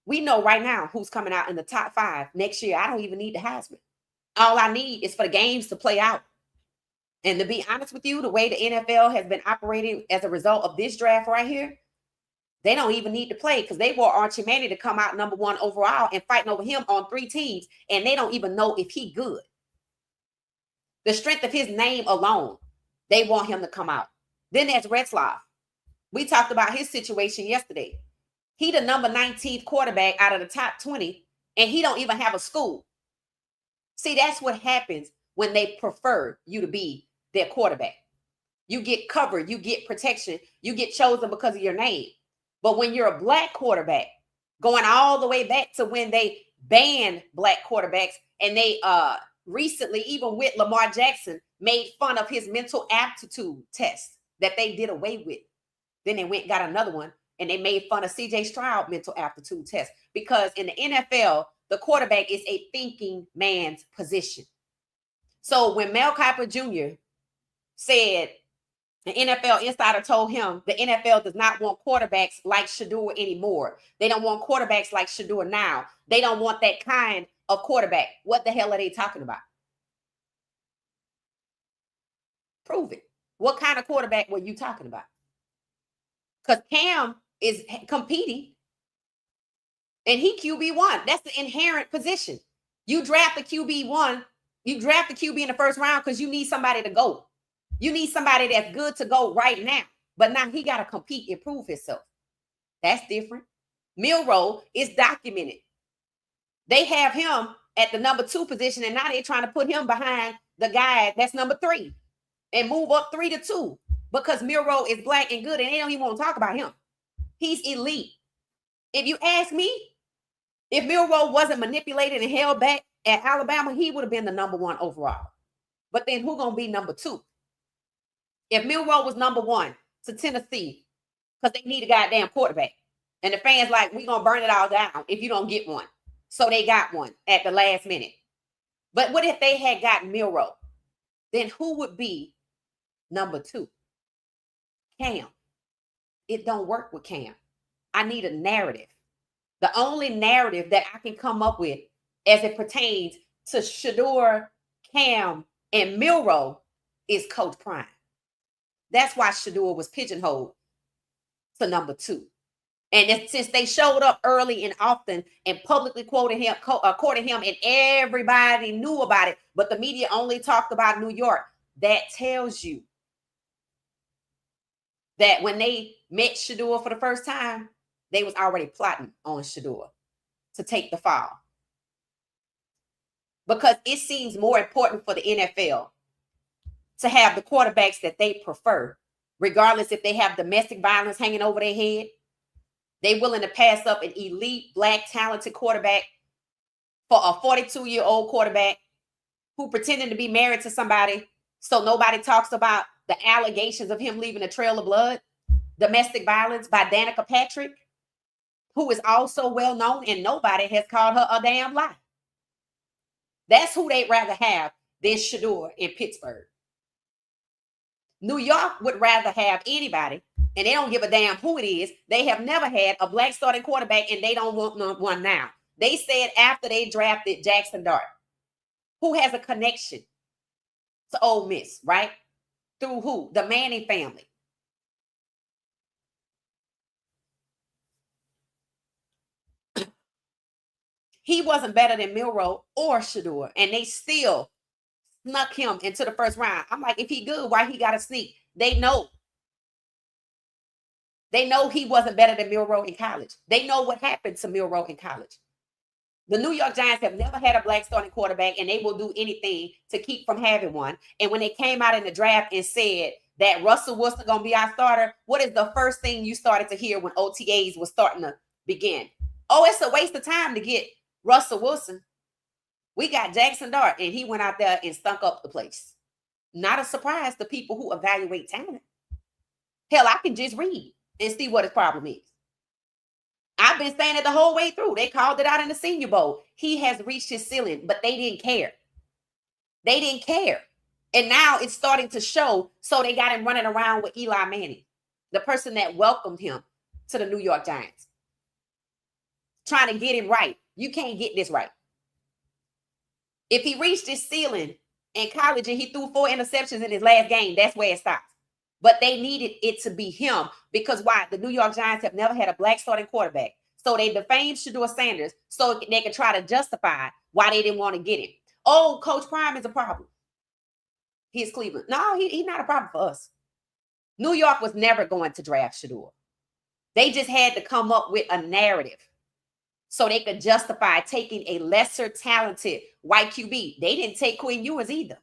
We know right now who's coming out in the top 5 next year. I don't even need the Heisman. All I need is for the games to play out. And to be honest with you, the way the NFL has been operating as a result of this draft right here, they don't even need to play, because they want Archie Manning to come out number 1 overall and fighting over him on 3 teams, and they don't even know if he good. The strength of his name alone, they want him to come out. Then there's Retzlaff. We talked about his situation yesterday. He the number 19th quarterback out of the top 20, and he don't even have a school. See, that's what happens when they prefer you to be their quarterback. You get covered, you get protection, you get chosen because of your name. But when you're a black quarterback, going all the way back to when they ban black quarterbacks, and they recently, even with Lamar Jackson, made fun of his mental aptitude test that they did away with. Then they went and got another one, and they made fun of CJ Stroud mental aptitude test, because in the NFL, the quarterback is a thinking man's position. So when Mel Kiper Jr. said, the NFL insider told him the NFL does not want quarterbacks like Shedeur anymore. They don't want quarterbacks like Shedeur now. They don't want that kind of quarterback. What the hell are they talking about? Prove it. What kind of quarterback were you talking about? Because Cam is competing, and he QB1. That's the inherent position. You draft the QB1. You draft the QB in the first round because you need somebody to go. You need somebody that's good to go right now. But now he got to compete and prove himself. That's different. Milroe is documented. They have him at the number 2 position, and now they're trying to put him behind the guy that's number 3 and move up 3 to 2 because Milroe is black and good, and they don't even want to talk about him. He's elite. If you ask me, if Milroe wasn't manipulated and held back at Alabama, he would have been the number 1 overall. But then who's going to be number 2? If Milroe was number 1 to Tennessee, because they need a goddamn quarterback, and the fans like, we're going to burn it all down if you don't get one. So they got one at the last minute. But what if they had gotten Milroe? Then who would be number 2? Cam. It don't work with Cam. I need a narrative. The only narrative that I can come up with as it pertains to Shedeur, Cam, and Milroe is Coach Prime. That's why Shedeur was pigeonholed to number 2. And since they showed up early and often and publicly quoted him, and everybody knew about it, but the media only talked about New York, that tells you that when they met Shedeur for the first time, they was already plotting on Shedeur to take the fall. Because it seems more important for the NFL to have the quarterbacks that they prefer, regardless if they have domestic violence hanging over their head. They willing to pass up an elite, black, talented quarterback for a 42-year-old quarterback who pretending to be married to somebody so nobody talks about the allegations of him leaving a trail of blood, domestic violence by Danica Patrick, who is also well known, and nobody has called her a damn lie. That's who they'd rather have than Shedeur in Pittsburgh. New York would rather have anybody, and they don't give a damn who it is. They have never had a black starting quarterback, and they don't want one now. They said after they drafted Jackson Dart, who has a connection to Ole Miss, right? Through who? The Manning family. He wasn't better than Milroe or Shedeur, and they still snuck him into the first round. I'm like, if he good, why he got to sneak? They know. They know he wasn't better than Milroe in college. They know what happened to Milroe in college. The New York Giants have never had a black starting quarterback, and they will do anything to keep from having one. And when they came out in the draft and said that Russell Wilson going to be our starter, what is the first thing you started to hear when OTAs was starting to begin? Oh, it's a waste of time to get Russell Wilson. We got Jackson Dart, and he went out there and stunk up the place. Not a surprise to people who evaluate talent. Hell, I can just read and see what his problem is. I've been saying it the whole way through. They called it out in the Senior Bowl. He has reached his ceiling, but they didn't care. They didn't care. And now it's starting to show, so they got him running around with Eli Manning, the person that welcomed him to the New York Giants. Trying to get him right. You can't get this right. If he reached his ceiling in college and he threw 4 interceptions in his last game, that's where it stops. But they needed it to be him because why? The New York Giants have never had a black starting quarterback. So they defamed Shedeur Sanders so they could try to justify why they didn't want to get him. Oh, Coach Prime is a problem. He's Cleveland. No, he's not a problem for us. New York was never going to draft Shedeur. They just had to come up with a narrative so they could justify taking a lesser talented white QB. They didn't take Quinn Ewers either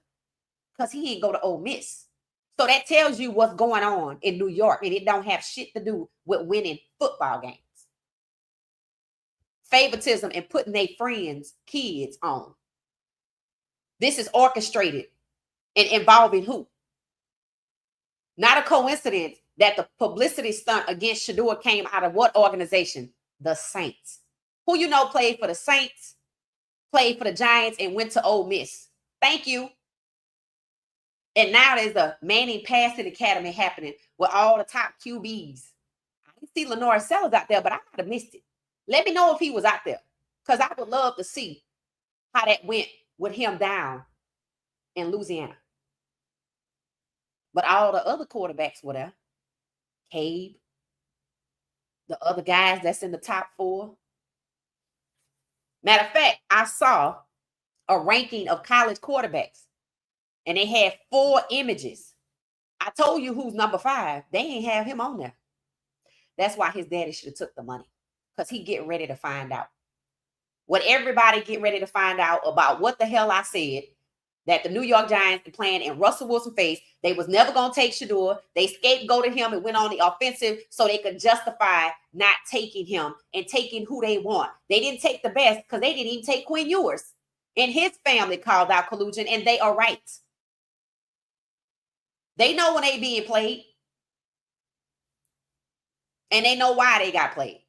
because he didn't go to Ole Miss. So that tells you what's going on in New York, and it don't have shit to do with winning football games. favoritism and putting their friends' kids on. This is orchestrated and involving who? Not a coincidence that the publicity stunt against Shedeur came out of what organization? The Saints. Who you know played for the Saints, played for the Giants, and went to Ole Miss. Thank you. And now there's a Manning Passing Academy happening with all the top QBs. I didn't see Lenore Sellers out there, but I might have missed it. Let me know if he was out there, because I would love to see how that went with him down in Louisiana. But all the other quarterbacks were there. Cabe, the other guys that's in the top 4. Matter of fact, I saw a ranking of college quarterbacks, and they had 4 images. I told you who's number 5. They ain't have him on there. That's why his daddy should have took the money, because he getting ready to find out. What everybody get ready to find out about what the hell I said, that the New York Giants are playing in Russell Wilson's face. They was never going to take Shedeur. They scapegoated him and went on the offensive so they could justify not taking him and taking who they want. They didn't take the best because they didn't even take Quinn Ewers. And his family called out collusion, and they are right. They know when they being played. And they know why they got played.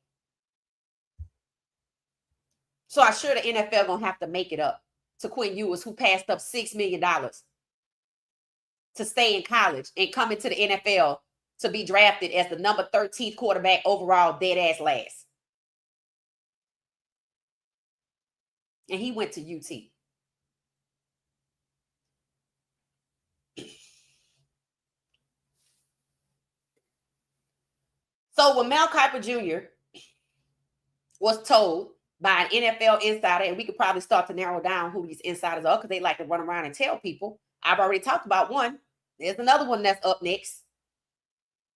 So I'm sure the NFL going to have to make it up to Quinn Ewers, who passed up $6 million to stay in college and come into the NFL to be drafted as the number 13th quarterback overall, dead ass last. And he went to UT. So when Mel Kiper Jr. was told by an NFL insider, and we could probably start to narrow down who these insiders are because they like to run around and tell people. I've already talked about one. There's another one that's up next.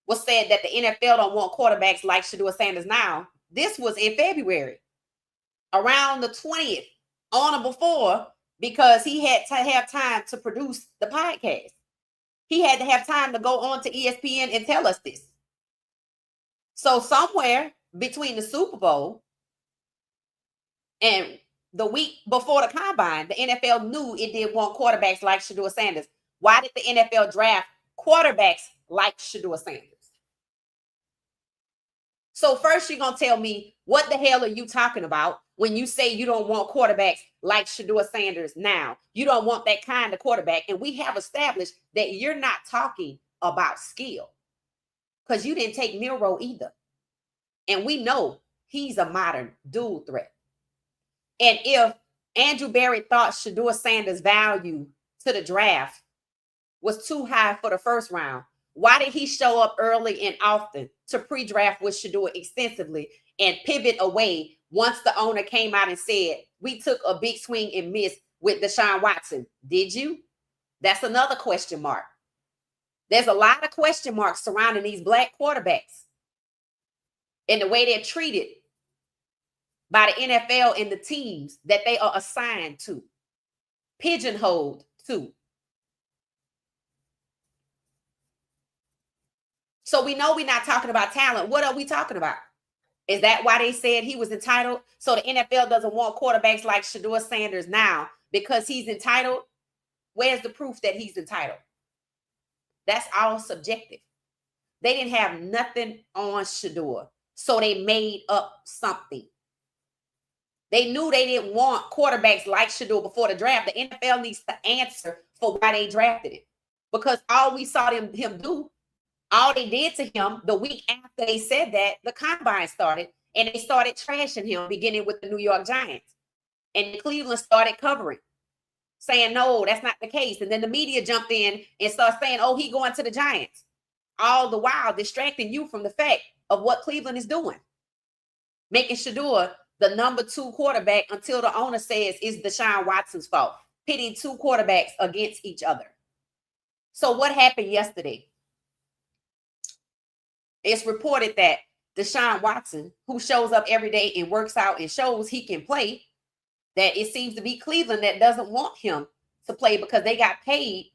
Was said that the NFL don't want quarterbacks like Shedeur Sanders now. This was in February, around the 20th, on or before, because he had to have time to produce the podcast. He had to have time to go on to ESPN and tell us this. So somewhere between the Super Bowl and the week before the combine, the NFL knew it did want quarterbacks like Shedeur Sanders. Why did the NFL draft quarterbacks like Shedeur Sanders? So first you're going to tell me, what the hell are you talking about when you say you don't want quarterbacks like Shedeur Sanders now? You don't want that kind of quarterback. And we have established that you're not talking about skill, because you didn't take Milroe either. And we know he's a modern dual threat. And if Andrew Berry thought Shedeur Sanders' value to the draft was too high for the first round, why did he show up early and often to pre-draft with Shedeur extensively and pivot away once the owner came out and said, we took a big swing and miss with Deshaun Watson? Did you? That's another question mark. There's a lot of question marks surrounding these black quarterbacks and the way they're treated by the NFL and the teams that they are assigned to, pigeonholed to. So we know we're not talking about talent. What are we talking about? Is that why they said he was entitled? So the NFL doesn't want quarterbacks like Shedeur Sanders now because he's entitled? Where's the proof that he's entitled? That's all subjective. They didn't have nothing on Shedeur, so they made up something. They knew they didn't want quarterbacks like Shedeur before the draft. The NFL needs to answer for why they drafted it, because all we saw him do, all they did to him the week after they said that, the combine started, and they started trashing him, beginning with the New York Giants. And Cleveland started covering, saying, no, that's not the case. And then the media jumped in and started saying, oh, he going to the Giants. All the while distracting you from the fact of what Cleveland is doing, making Shedeur the number 2 quarterback until the owner says it's Deshaun Watson's fault, pitting 2 quarterbacks against each other. So what happened yesterday? It's reported that Deshaun Watson, who shows up every day and works out and shows he can play, that it seems to be Cleveland that doesn't want him to play because they got paid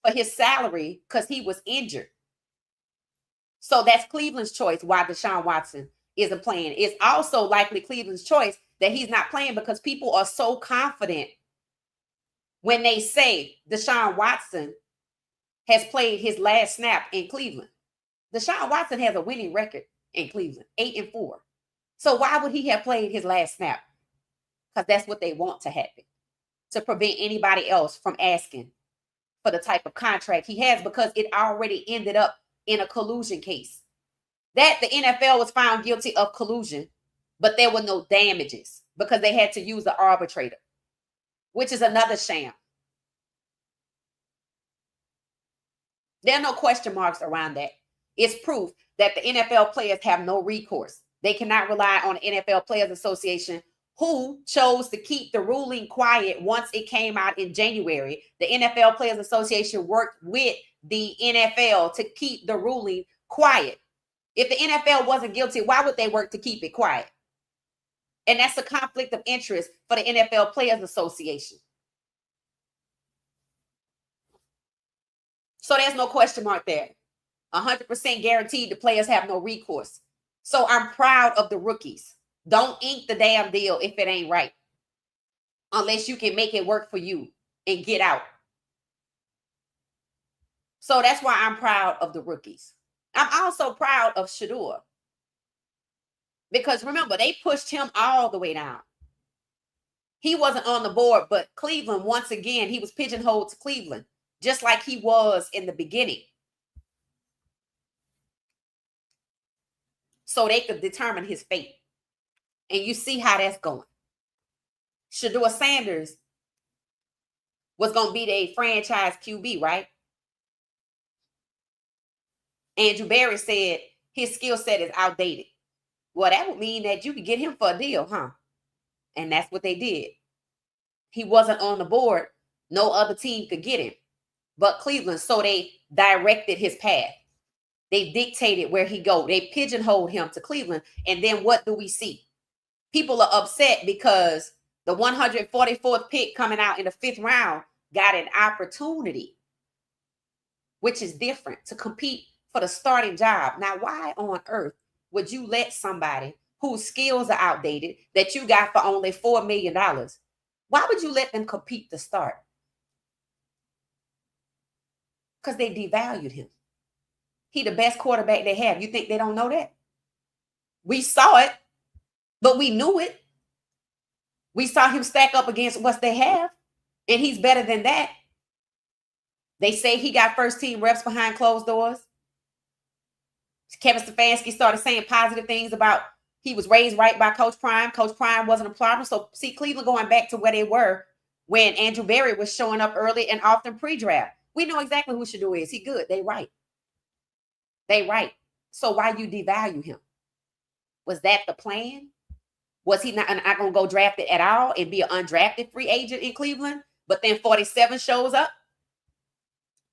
for his salary because he was injured. So that's Cleveland's choice why Deshaun Watson isn't playing. It's also likely Cleveland's choice that he's not playing because people are so confident when they say Deshaun Watson has played his last snap in Cleveland. Deshaun Watson has a winning record in Cleveland, 8-4. So why would he have played his last snap? Because that's what they want to happen, to prevent anybody else from asking for the type of contract he has, because it already ended up in a collusion case. That the NFL was found guilty of collusion, but there were no damages because they had to use the arbitrator, which is another sham. There are no question marks around that. It's proof that the NFL players have no recourse. They cannot rely on the NFL Players Association, who chose to keep the ruling quiet once it came out in January. The NFL Players Association worked with the NFL to keep the ruling quiet. If the NFL wasn't guilty, why would they work to keep it quiet? And that's a conflict of interest for the NFL Players Association. So there's no question mark there. 100% guaranteed the players have no recourse. So I'm proud of the rookies. Don't ink the damn deal if it ain't right, unless you can make it work for you and get out. So that's why I'm proud of the rookies. I'm also proud of Shedeur, because remember, they pushed him all the way down. He wasn't on the board, but Cleveland, once again, he was pigeonholed to Cleveland, just like he was in the beginning, so they could determine his fate. And you see how that's going. Shedeur Sanders was going to be the franchise QB, right? Andrew Berry said his skill set is outdated. Well, that would mean that you could get him for a deal, huh? And that's what they did. He wasn't on the board. No other team could get him but Cleveland. So they directed his path. They dictated where he go. They pigeonholed him to Cleveland. And then what do we see? People are upset because the 144th pick coming out in the 5th round got an opportunity, which is different, to compete for the starting job. Now, why on earth would you let somebody whose skills are outdated, that you got for only $4 million, why would you let them compete to start? Because they devalued him. He the best quarterback they have. You think they don't know that? We saw it, but we knew it. We saw him stack up against what they have, and he's better than that. They say he got first team reps behind closed doors. Kevin Stefanski started saying positive things about he was raised right by Coach Prime. Coach Prime wasn't a problem. So see, Cleveland going back to where they were when Andrew Berry was showing up early and often pre-draft. We know exactly who Shedeur is. He good. They right. They right. So why you devalue him? Was that the plan? Was he not going to go drafted at all and be an undrafted free agent in Cleveland? But then 47 shows up.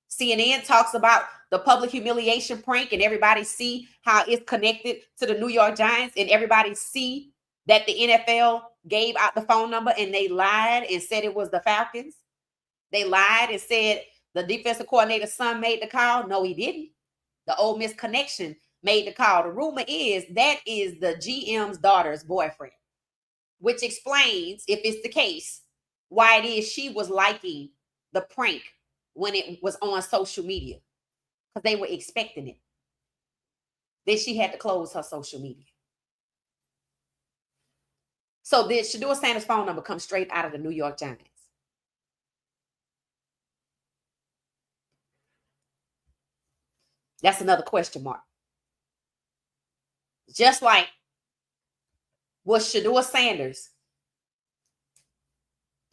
CNN talks about the public humiliation prank, and everybody see how it's connected to the New York Giants, and everybody see that the NFL gave out the phone number and they lied and said it was the Falcons. They lied and said the defensive coordinator's son made the call. No, he didn't. The Ole Miss connection made the call. The rumor is that is the GM's daughter's boyfriend, which explains, if it's the case, why it is she was liking the prank when it was on social media, because they were expecting it. Then she had to close her social media. So did Shedeur Sanders' phone number come straight out of the New York Giants? That's another question mark. Just like, was Shedeur Sanders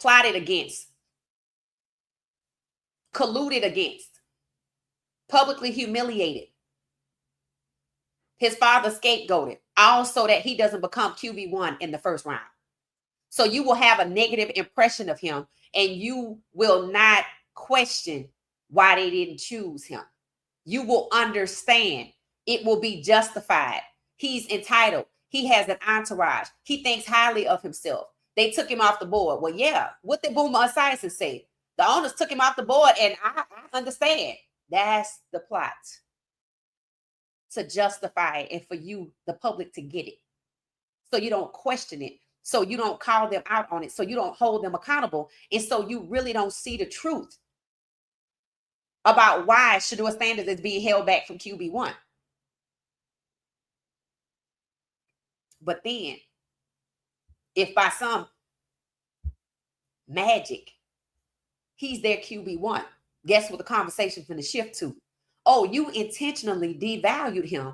plotted against, colluded against, publicly humiliated, his father scapegoated, all so that he doesn't become QB1 in the first round? So you will have a negative impression of him, and you will not question why they didn't choose him. You will understand. It will be justified. He's entitled. He has an entourage. He thinks highly of himself. They took him off the board. Well, yeah, what did Boomer Esiason say? The owners took him off the board, and I understand. That's the plot, to justify it and for you, the public, to get it, so you don't question it, So you don't call them out on it. So you don't hold them accountable. And so you really don't see the truth about why Shedeur Sanders is being held back from QB1. But then, if by some magic he's their QB1, guess what the conversation's going to shift to? Oh, you intentionally devalued him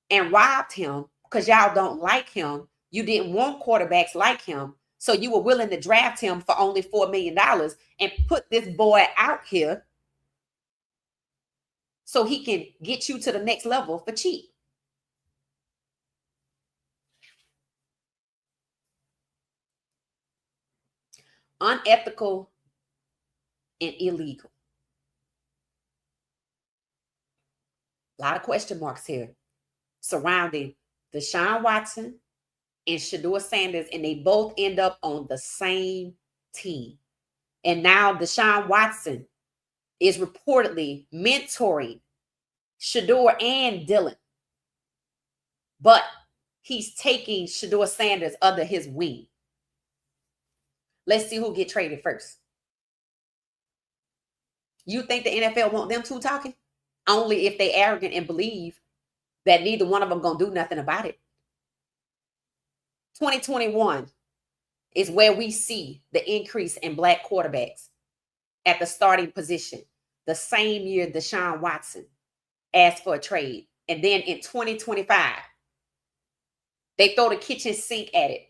and robbed him because y'all don't like him. You didn't want quarterbacks like him. So you were willing to draft him for only $4 million and put this boy out here so he can get you to the next level for cheap. Unethical and illegal. A lot of question marks here surrounding Deshaun Watson and Shedeur Sanders, and they both end up on the same team. And now Deshaun Watson is reportedly mentoring Shedeur and Dylan, but he's taking Shedeur Sanders under his wing. Let's see who get traded first. You think the NFL want them two talking? Only if they arrogant and believe that neither one of them gonna do nothing about it. 2021 is where we see the increase in Black quarterbacks at the starting position. The same year Deshaun Watson asked for a trade. And then in 2025, they throw the kitchen sink at it.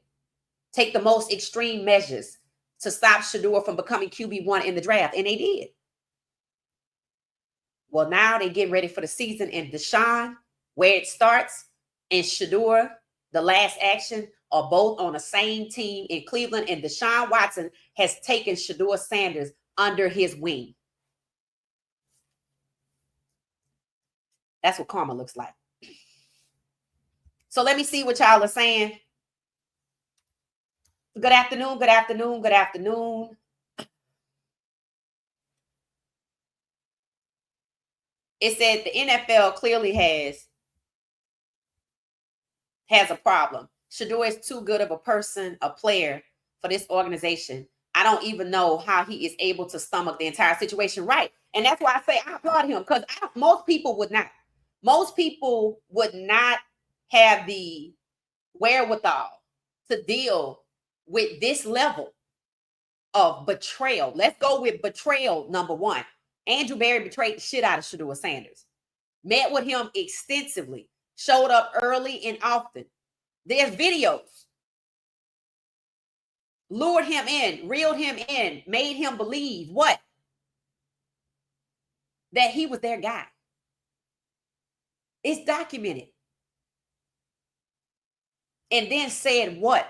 Take the most extreme measures to stop Shedeur from becoming QB1 in the draft. And they did. Well, now they getting ready for the season, and Deshaun, where it starts, and Shedeur, the last action, are both on the same team in Cleveland, and Deshaun Watson has taken Shedeur Sanders under his wing. That's what karma looks like. So let me see what y'all are saying. Good afternoon, good afternoon, good afternoon. It said the NFL clearly has a problem. Shedeur is too good of a person, a player for this organization. I don't even know how he is able to stomach the entire situation. Right. And that's why I say I applaud him, because most people would not. Most people would not have the wherewithal to deal with this level of betrayal. Let's go with betrayal number one. Andrew Berry betrayed the shit out of Shedeur Sanders. Met with him extensively. Showed up early and often. There's videos. Lured him in, reeled him in, made him believe what? That he was their guy. It's documented. And then said what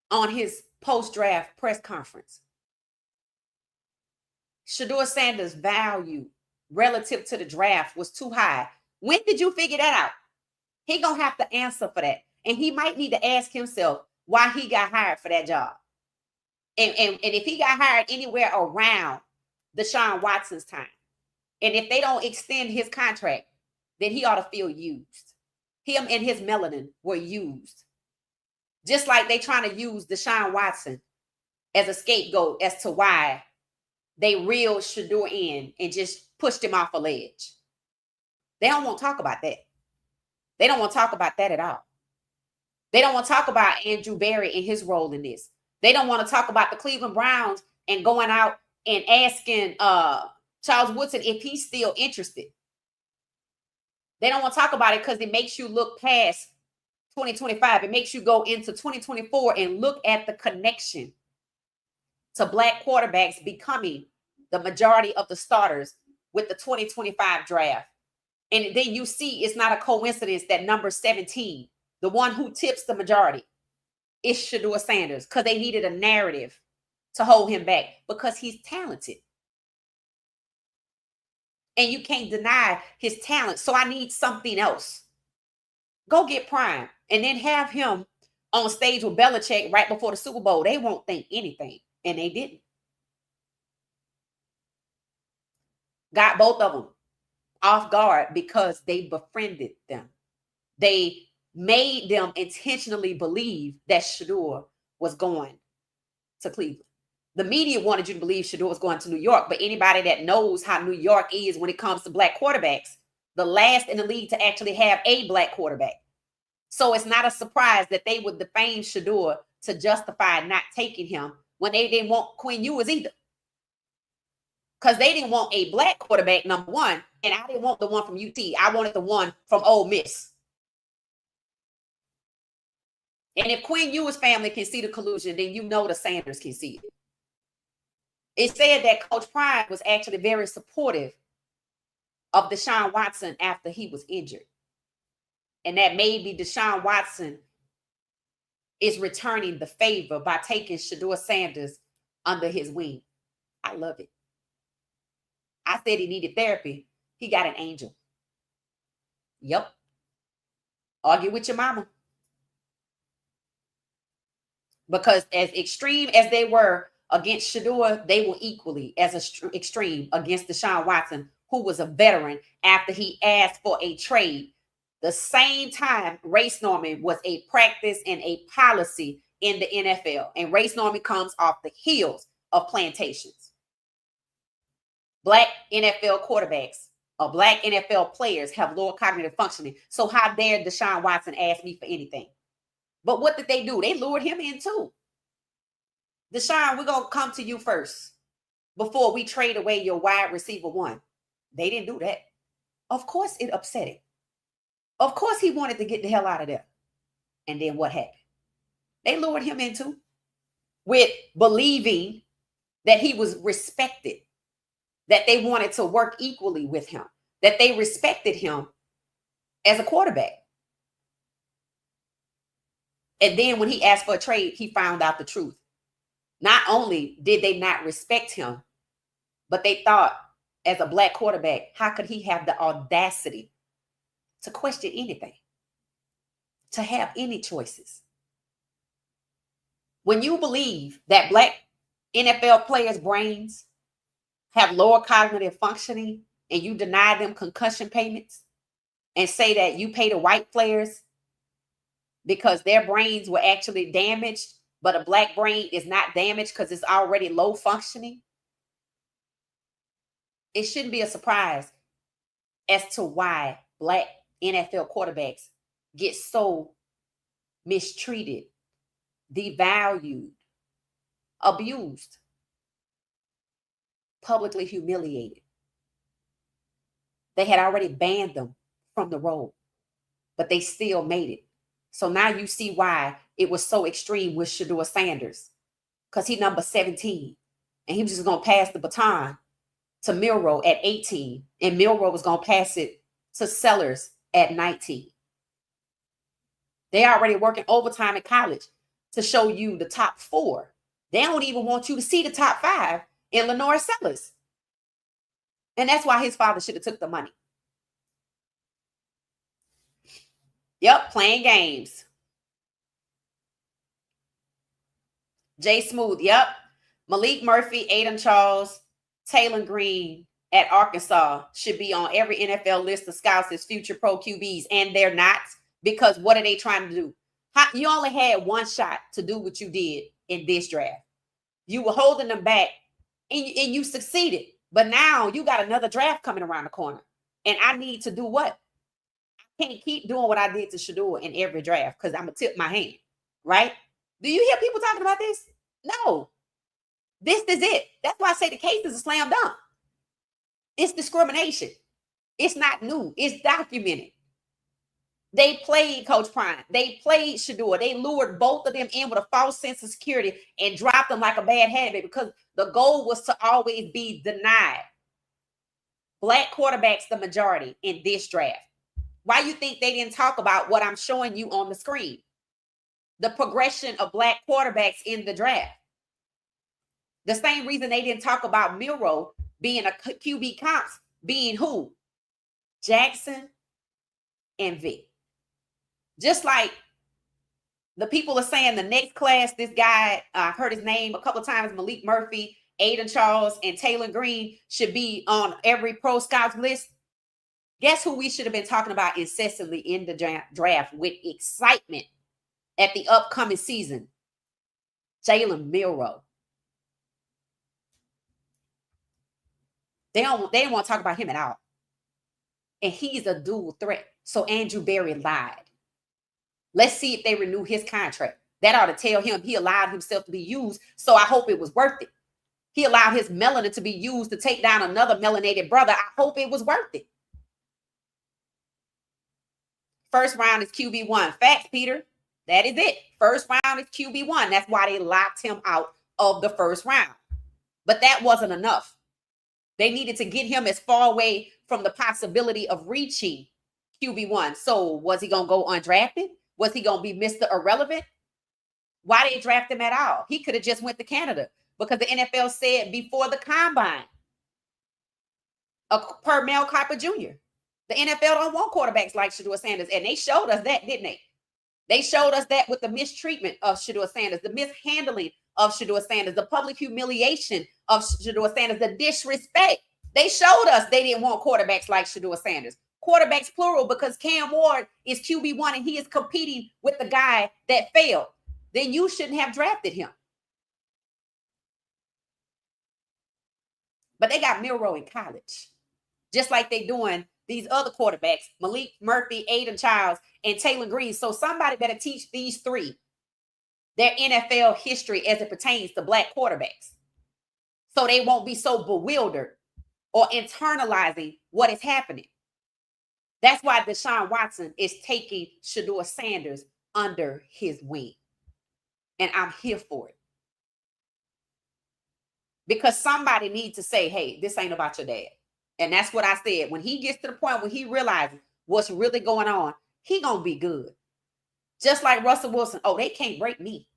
on his post-draft press conference? Shedeur Sanders' value relative to the draft was too high. When did you figure that out? He gonna have to answer for that. And he might need to ask himself why he got hired for that job. And if he got hired anywhere around Deshaun Watson's time, and if they don't extend his contract, then he ought to feel used. Him and his melanin were used. Just like they trying to use Deshaun Watson as a scapegoat as to why they reeled Shedeur in and just pushed him off a ledge. They don't want to talk about that. They don't want to talk about that at all. They don't want to talk about Andrew Berry and his role in this. They don't want to talk about the Cleveland Browns and going out and asking Charles Woodson if he's still interested. They don't want to talk about it because it makes you look past 2025. It makes you go into 2024 and look at the connection to Black quarterbacks becoming the majority of the starters with the 2025 draft. And then you see it's not a coincidence that number 17, the one who tips the majority, is Shedeur Sanders, because they needed a narrative to hold him back because he's talented. And you can't deny his talent. So I need something else. Go get Prime and then have him on stage with Belichick right before the Super Bowl. They won't think anything. And they didn't. Got both of them off guard because they befriended them. They made them intentionally believe that Shedeur was going to Cleveland. The media wanted you to believe Shedeur was going to New York, but anybody that knows how New York is when it comes to black quarterbacks, the last in the league to actually have a black quarterback. So it's not a surprise that they would defame Shedeur to justify not taking him when they didn't want Quinn Ewers either. Because they didn't want a black quarterback, number one, and I didn't want the one from UT. I wanted the one from Ole Miss. And if Quinn Ewers' family can see the collusion, then you know the Sanders can see it. It said that Coach Prime was actually very supportive of Deshaun Watson after he was injured. And that maybe Deshaun Watson is returning the favor by taking Shedeur Sanders under his wing. I love it. I said he needed therapy. He got an angel. Yep. Argue with your mama. Because as extreme as they were against Shedeur, they were equally as extreme against Deshaun Watson, who was a veteran after he asked for a trade. The same time, race norming was a practice and a policy in the NFL. And race norming comes off the heels of plantations. Black NFL quarterbacks or black NFL players have lower cognitive functioning. So how dare Deshaun Watson ask me for anything? But what did they do? They lured him in too. Deshaun, we're going to come to you first before we trade away your wide receiver one. They didn't do that. Of course, it upset him. Of course, he wanted to get the hell out of there. And then what happened? They lured him into with believing that he was respected, that they wanted to work equally with him, that they respected him as a quarterback. And then when he asked for a trade, he found out the truth. Not only did they not respect him, but they thought as a black quarterback, how could he have the audacity to question anything, to have any choices? When you believe that black NFL players' brains have lower cognitive functioning and you deny them concussion payments and say that you pay the white players because their brains were actually damaged, but a black brain is not damaged because it's already low functioning, it shouldn't be a surprise as to why black NFL quarterbacks get so mistreated, devalued, abused, publicly humiliated. They had already banned them from the role, but they still made it. So now you see why it was so extreme with Shedeur Sanders, because he number 17, and he was just going to pass the baton to Milroe at 18, and Milroe was going to pass it to Sellers at 19. They already working overtime in college to show you the top 4. They don't even want you to see the top 5 in Lenore Sellers. And that's why his father should have took the money. Yep, playing games. Jay Smooth, yep. Malik Murphy, Aiden Charles, Taylor Green at Arkansas should be on every NFL list of scouts as future pro QBs, and they're not, because what are they trying to do? You only had one shot to do what you did in this draft. You were holding them back, and you succeeded. But now you got another draft coming around the corner, and I need to do what? I can't keep doing what I did to Shedeur in every draft because I'm going to tip my hand, right? Do you hear people talking about this? No. This is it. That's why I say the case is a slam dunk. It's discrimination. It's not new. It's documented. They played Coach Prime. They played Shedeur. They lured both of them in with a false sense of security and dropped them like a bad habit because the goal was to always be denied black quarterbacks the majority in this draft. Why you think they didn't talk about what I'm showing you on the screen? The progression of black quarterbacks in the draft. The same reason they didn't talk about Milroe being a QB comps, being who? Jackson and Vic. Just like the people are saying the next class, this guy, I heard his name a couple of times, Malik Murphy, Aiden Charles, and Taylor Green should be on every pro scouts list. Guess who we should have been talking about incessantly in the draft with excitement at the upcoming season? Jalen Milroe. They didn't want to talk about him at all. And he's a dual threat. So Andrew Berry lied. Let's see if they renew his contract. That ought to tell him he allowed himself to be used. So I hope it was worth it. He allowed his melanin to be used to take down another melanated brother. I hope it was worth it. First round is QB1. Facts, Peter. That is it. First round is QB1. That's why they locked him out of the first round. But that wasn't enough. They needed to get him as far away from the possibility of reaching QB1. So was he going to go undrafted? Was he going to be Mr. Irrelevant? Why didn't draft him at all? He could have just went to Canada because the NFL said before the combine, per Mel Kiper Jr., the NFL don't want quarterbacks like Shedeur Sanders. And they showed us that, didn't they? They showed us that with the mistreatment of Shedeur Sanders, the mishandling of Shedeur Sanders, the public humiliation of Shedeur Sanders, the disrespect. They showed us they didn't want quarterbacks like Shedeur Sanders. Quarterbacks plural, because Cam Ward is QB1 and he is competing with the guy that failed. Then you shouldn't have drafted him. But they got Milroe in college, just like they doing these other quarterbacks, Malik Murphy, Aiden Childs, and Taylor Green. So somebody better teach these three their NFL history as it pertains to Black quarterbacks, so they won't be so bewildered or internalizing what is happening. That's why Deshaun Watson is taking Shedeur Sanders under his wing. And I'm here for it. Because somebody needs to say, hey, this ain't about your dad. And that's what I said. When he gets to the point where he realizes what's really going on, he gonna be good. Just like Russell Wilson. Oh, they can't break me.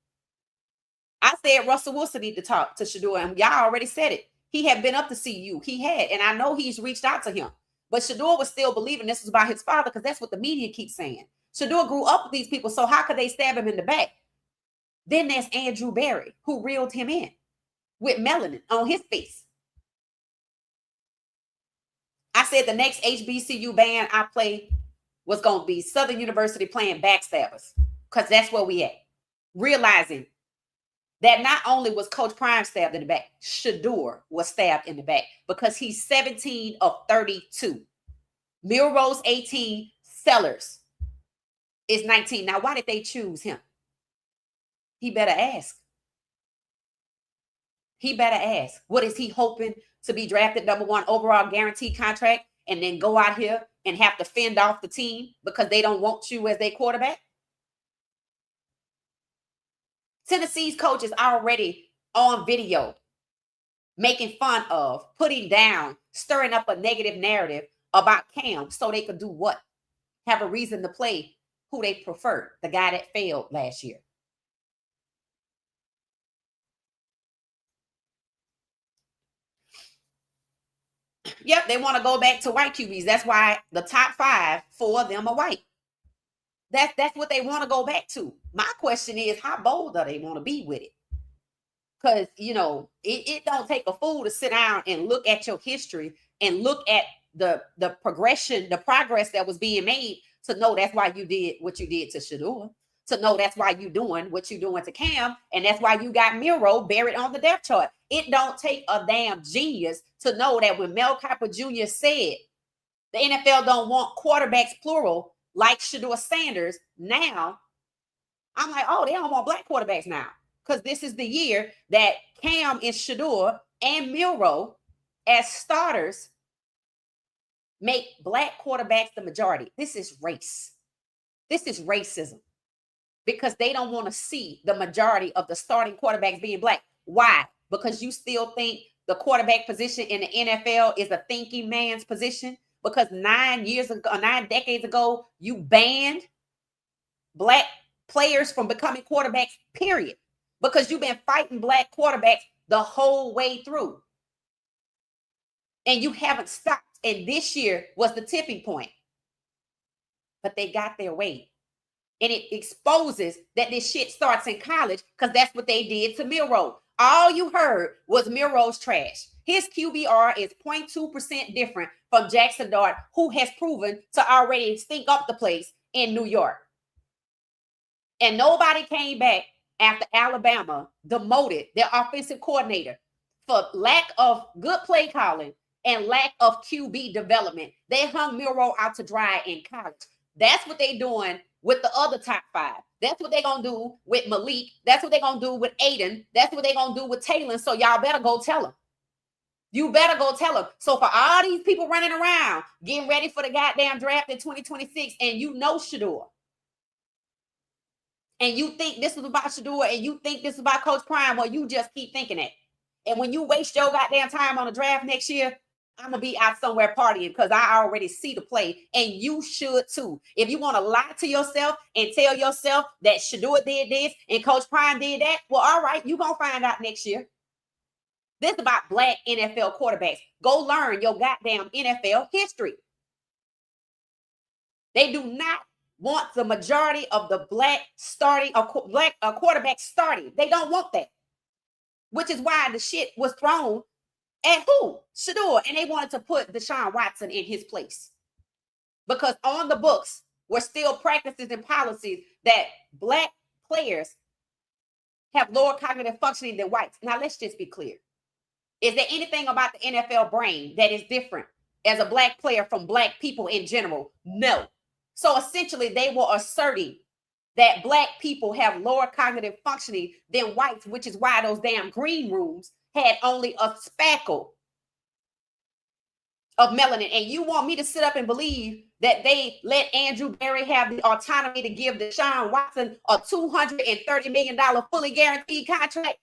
I said Russell Wilson need to talk to Shedeur, and y'all already said it. He had been up to see you. He had, and I know he's reached out to him. But Shedeur was still believing this was about his father, because that's what the media keeps saying. Shedeur grew up with these people, so how could they stab him in the back? Then there's Andrew Berry, who reeled him in with melanin on his face. I said the next HBCU band I play was going to be Southern University playing Backstabbers, because that's where we at. Realizing that not only was Coach Prime stabbed in the back, Shedeur was stabbed in the back, because he's 17 of 32. Milroe's 18, Sellers is 19. Now, why did they choose him? He better ask. He better ask. What is he hoping to be drafted #1 overall guaranteed contract and then go out here and have to fend off the team because they don't want you as their quarterback? Tennessee's coach is already on video making fun of, putting down, stirring up a negative narrative about Cam so they could do what? Have a reason to play who they prefer, the guy that failed last year. Yep, they want to go back to white QBs. That's why the top 5, 4 of them are white. That's what they want to go back to. My question is, how bold do they want to be with it? Because, it don't take a fool to sit down and look at your history and look at the progression, the progress that was being made, to know that's why you did what you did to Shedeur, to know that's why you doing what you doing to Cam, and that's why you got Milroe buried on the depth chart. It don't take a damn genius to know that when Mel Kiper Jr. said the NFL don't want quarterbacks plural like Shedeur Sanders, now I'm like, oh, they don't want Black quarterbacks now, because this is the year that Cam and Shedeur and Milroe as starters make Black quarterbacks the majority. This is race. This is racism, because they don't want to see the majority of the starting quarterbacks being Black. Why? Because you still think the quarterback position in the NFL is a thinking man's position, because 9 decades ago, you banned Black players from becoming quarterbacks, period, because you've been fighting Black quarterbacks the whole way through. And you haven't stopped. And this year was the tipping point. But they got their way. And it exposes that this shit starts in college, because that's what they did to Milroe. All you heard was Miro's trash. His QBR is 0.2% different from Jackson Dart, who has proven to already stink up the place in New York. And nobody came back after Alabama demoted their offensive coordinator for lack of good play calling and lack of QB development. They hung Miro out to dry in college. That's what they're doing with the other top 5. That's what they're going to do with Malik. That's what they're going to do with Aiden. That's what they're going to do with Taylor. So y'all better go tell them. You better go tell them. So for all these people running around, getting ready for the goddamn draft in 2026, and you know Shedeur, and you think this is about Shedeur, and you think this is about Coach Prime, well, you just keep thinking that. And when you waste your goddamn time on the draft next year, I'm going to be out somewhere partying because I already see the play, and you should too. If you want to lie to yourself and tell yourself that Shedeur did this and Coach Prime did that, well, all right, you're going to find out next year. This is about black NFL quarterbacks. Go learn your goddamn NFL history. They do not want the majority of the black starting, black quarterback starting. They don't want that, which is why the shit was thrown at who? Shedeur. And they wanted to put Deshaun Watson in his place because on the books were still practices and policies that black players have lower cognitive functioning than whites. Now, let's just be clear. Is there anything about the NFL brain that is different as a black player from black people in general? No. So essentially, they were asserting that black people have lower cognitive functioning than whites, which is why those damn green rooms had only a speckle of melanin. And you want me to sit up and believe that they let Andrew Berry have the autonomy to give Deshaun Watson a $230 million fully guaranteed contract?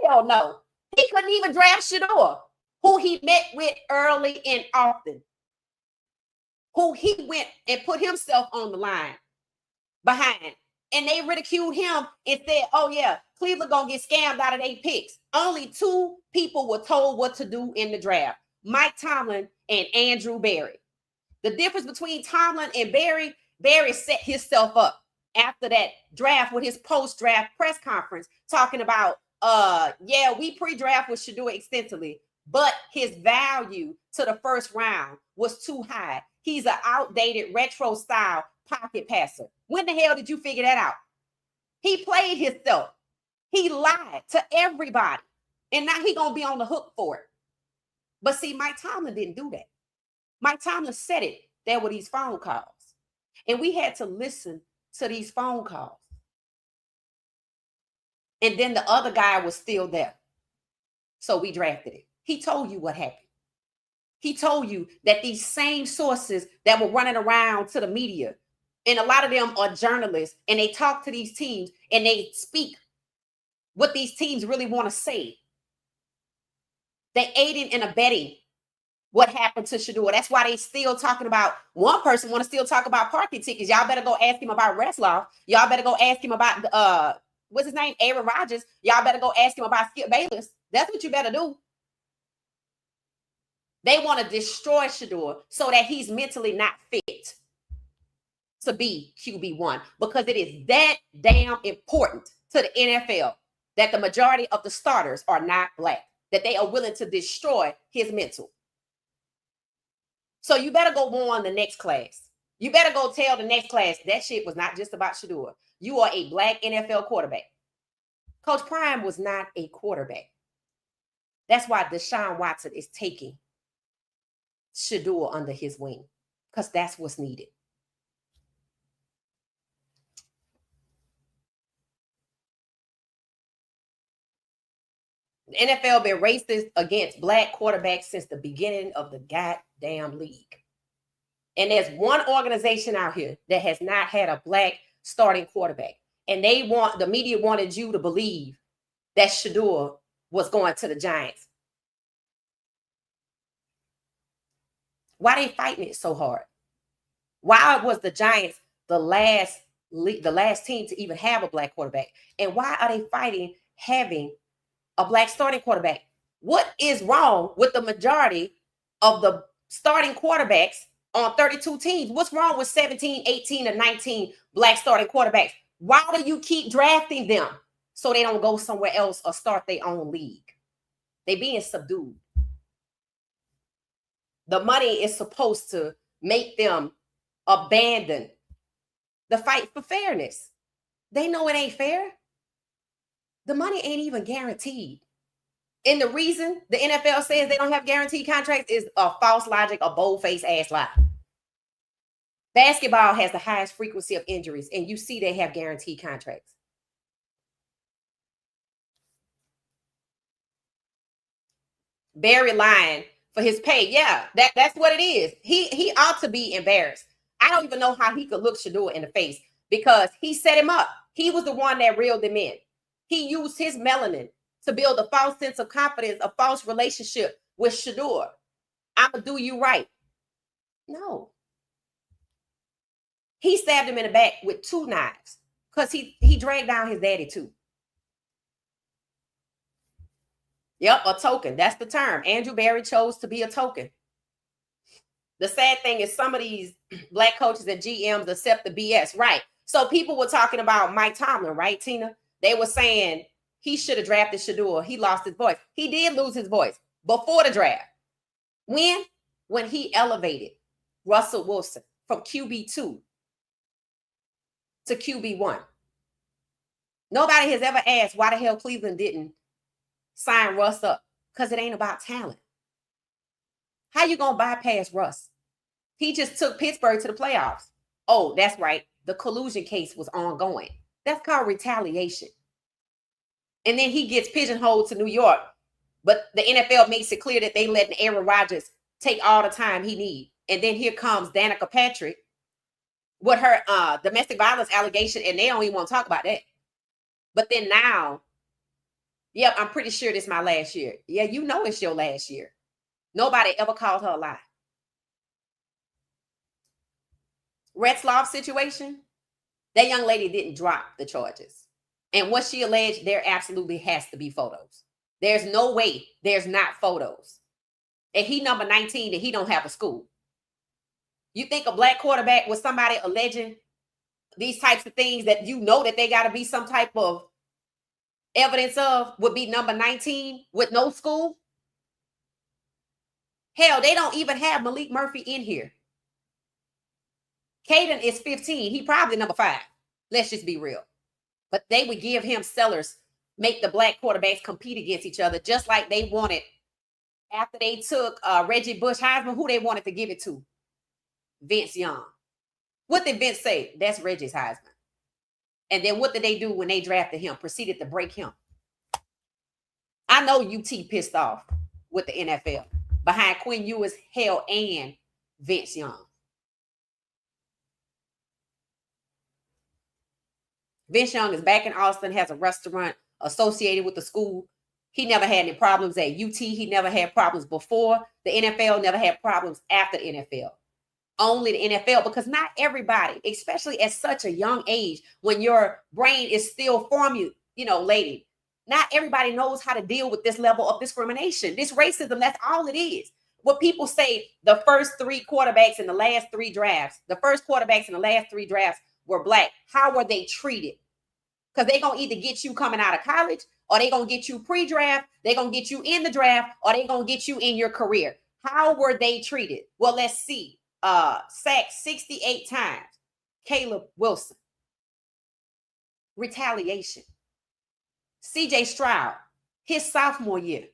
Hell no. He couldn't even draft Shedeur, who he met with early and often, who he went and put himself on the line behind. And they ridiculed him and said, oh, yeah, Cleveland going to get scammed out of 8 picks. Only 2 people were told what to do in the draft, Mike Tomlin and Andrew Berry. The difference between Tomlin and Berry, Berry set himself up after that draft with his post-draft press conference talking about, yeah, we pre-draft with Shedeur extensively, but his value to the first round was too high. He's an outdated retro style pocket passer. When the hell did you figure that out? He played himself. He lied to everybody. And now he going to be on the hook for it. But see, Mike Tomlin didn't do that. Mike Tomlin said it. There were these phone calls. And we had to listen to these phone calls. And then the other guy was still there. So we drafted it. He told you what happened. He told you that these same sources that were running around to the media, and a lot of them are journalists, and they talk to these teams and they speak what these teams really want to say. They aiding and abetting what happened to Shedeur. That's why they still talking about, one person want to still talk about parking tickets. Y'all better go ask him about Resloff. Y'all better go ask him about what's his name? Aaron Rodgers. Y'all better go ask him about Skip Bayless. That's what you better do. They want to destroy Shedeur so that he's mentally not fit to be QB1, because it is that damn important to the NFL that the majority of the starters are not black, that they are willing to destroy his mental. So you better go warn the next class. You better go tell the next class that shit was not just about Shedeur. You are a black NFL quarterback. Coach Prime was not a quarterback. That's why Deshaun Watson is taking Shedeur under his wing, because that's what's needed. The NFL been racist against black quarterbacks since the beginning of the goddamn league. And there's one organization out here that has not had a black starting quarterback. And the media wanted you to believe that Shedeur was going to the Giants. Why they fighting it so hard? Why was the Giants the last team to even have a black quarterback? And why are they fighting having a black starting quarterback? What is wrong with the majority of the starting quarterbacks on 32 teams? What's wrong with 17, 18, and 19 black starting quarterbacks? Why do you keep drafting them so they don't go somewhere else or start their own league. They being subdued. The money is supposed to make them abandon the fight for fairness. They know it ain't fair. The money ain't even guaranteed. And the reason the NFL says they don't have guaranteed contracts is a false logic, a bold-faced ass lie. Basketball has the highest frequency of injuries, and you see they have guaranteed contracts. Barry lying for his pay. Yeah, that's what it is. He ought to be embarrassed. I don't even know how he could look Shedeur in the face because he set him up. He was the one that reeled him in. He used his melanin to build a false sense of confidence, a false relationship with Shedeur. I'm going to do you right. No. He stabbed him in the back with 2 knives because he dragged down his daddy too. Yep, a token. That's the term. Andrew Barry chose to be a token. The sad thing is some of these black coaches and GMs accept the BS, right? So people were talking about Mike Tomlin, right, Tina? They were saying he should have drafted Shedeur. He lost his voice. He did lose his voice before the draft. When? When he elevated Russell Wilson from QB2 to QB1. Nobody has ever asked why the hell Cleveland didn't sign Russ up, because it ain't about talent. How you gonna bypass Russ? He just took Pittsburgh to the playoffs. Oh, that's right. The collusion case was ongoing. That's called retaliation. And then he gets pigeonholed to New York. But the NFL makes it clear that they letting Aaron Rodgers take all the time he needs. And then here comes Danica Patrick with her domestic violence allegation, and they don't even want to talk about that. But then now, yep, I'm pretty sure this is my last year. Yeah, you know it's your last year. Nobody ever called her a lie. Retzloff situation, that young lady didn't drop the charges. And what she alleged, there absolutely has to be photos. There's no way there's not photos. And he number 19 and he don't have a school. You think a black quarterback with somebody alleging these types of things that you know that they got to be some type of evidence of would be number 19 with no school? Hell, they don't even have Malik Murphy in here. Caden is 15. He probably number 5. Let's just be real. But they would give him sellers, make the black quarterbacks compete against each other, just like they wanted after they took Reggie Bush Heisman, who they wanted to give it to? Vince Young. What did Vince say? That's Reggie's Heisman. And then what did they do when they drafted him? Proceeded to break him. I know UT pissed off with the NFL behind Quinn Ewers, Hell, and Vince Young. Vince Young is back in Austin, has a restaurant associated with the school. He never had any problems at UT. He never had problems before the NFL, never had problems after the NFL. Only the NFL, because not everybody, especially at such a young age, when your brain is still forming, lady, not everybody knows how to deal with this level of discrimination, this racism. That's all it is. What people say, the first 3 quarterbacks in the last 3 drafts, were black. How were they treated? Because they're going to either get you coming out of college, or they're going to get you pre-draft, they're going to get you in the draft, or they're going to get you in your career. How were they treated? Well, let's see. Sacked 68 times. Caleb Wilson. Retaliation. CJ Stroud, his sophomore year.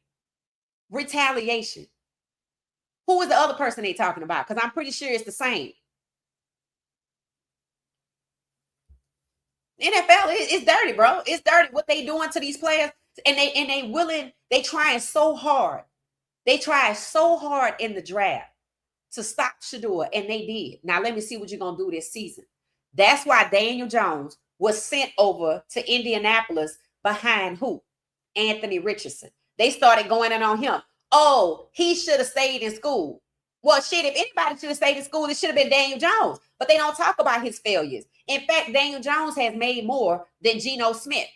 Retaliation. Who is the other person they talking about? Because I'm pretty sure it's the same. NFL is dirty, bro. It's dirty what they doing to these players. And they trying so hard. They tried so hard in the draft to stop Shedeur, and they did. Now, let me see what you're going to do this season. That's why Daniel Jones was sent over to Indianapolis behind who? Anthony Richardson. They started going in on him. Oh, he should have stayed in school. Well, shit, if anybody should have stayed in school, it should have been Daniel Jones. But they don't talk about his failures. In fact, Daniel Jones has made more than Geno Smith.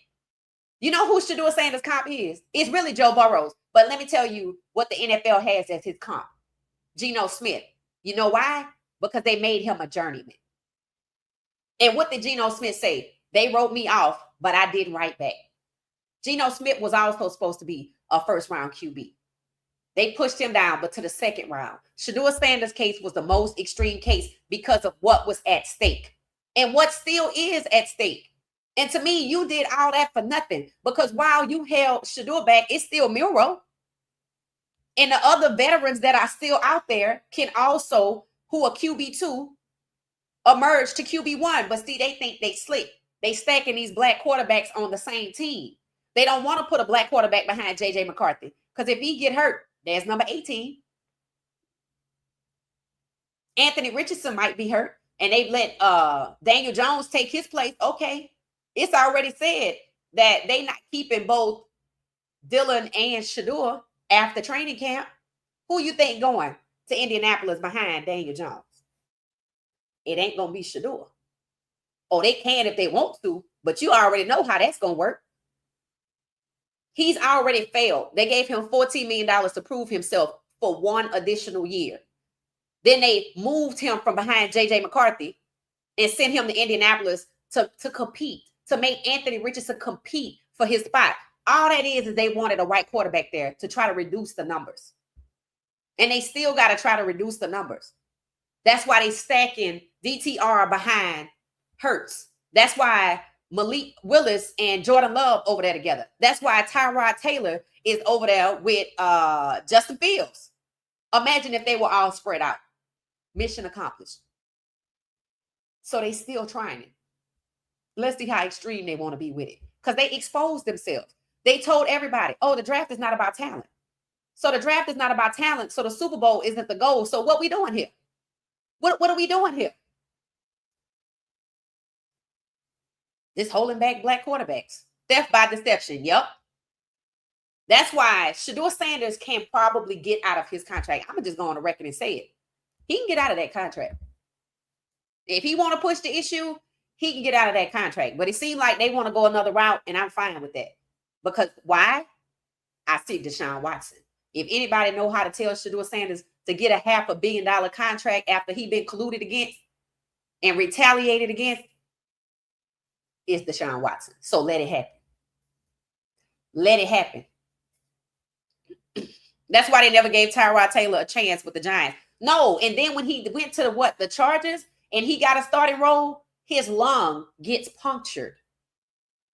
You know who Shedeur Sanders' comp is? It's really Joe Burrows. But let me tell you what the NFL has as his comp. Geno Smith. You know why? Because they made him a journeyman. And what did Geno Smith say? They wrote me off, but I didn't write back. Geno Smith was also supposed to be a first-round QB. They pushed him down, but to the second round. Shedeur Sanders' case was the most extreme case because of what was at stake and what still is at stake. And to me, you did all that for nothing, because while you held Shedeur back, it's still Miro. And the other veterans that are still out there can also, who are QB2, emerge to QB1. But see, they think they slick. They stacking these black quarterbacks on the same team. They don't want to put a black quarterback behind J.J. McCarthy, because if he get hurt, there's number 18. Anthony Richardson might be hurt, and they let Daniel Jones take his place. Okay, it's already said that they not keeping both Dylan and Shedeur after training camp. Who you think going to Indianapolis behind Daniel Jones? It ain't gonna be Shedeur. Oh, they can if they want to, but you already know how that's gonna work. He's already failed. They gave him $14 million to prove himself for one additional year. Then they moved him from behind J.J. McCarthy and sent him to Indianapolis to compete, to make Anthony Richardson compete for his spot. All that is they wanted a white quarterback there to try to reduce the numbers. And they still got to try to reduce the numbers. That's why they stacking DTR behind Hurts. That's why Malik Willis and Jordan Love over there together. That's why Tyrod Taylor is over there with Justin Fields. Imagine if they were all spread out. Mission accomplished. So they still trying it. Let's see how extreme they want to be with it. Because they exposed themselves. They told everybody, oh, the draft is not about talent. So the draft is not about talent. So the Super Bowl isn't the goal. So what we doing here? What are we doing here? This holding back black quarterbacks. Theft by deception. Yep. That's why Shedeur Sanders can probably get out of his contract. I'm just going on the record and say it. He can get out of that contract. If he want to push the issue, he can get out of that contract. But it seems like they want to go another route, and I'm fine with that. Because why? I see Deshaun Watson. If anybody know how to tell Shedeur Sanders to get a $500 million contract after he been colluded against and retaliated against, it's Deshaun Watson. So let it happen. Let it happen. That's why they never gave Tyrod Taylor a chance with the Giants. No, and then when he went to the Chargers and he got a starting role, his lung gets punctured.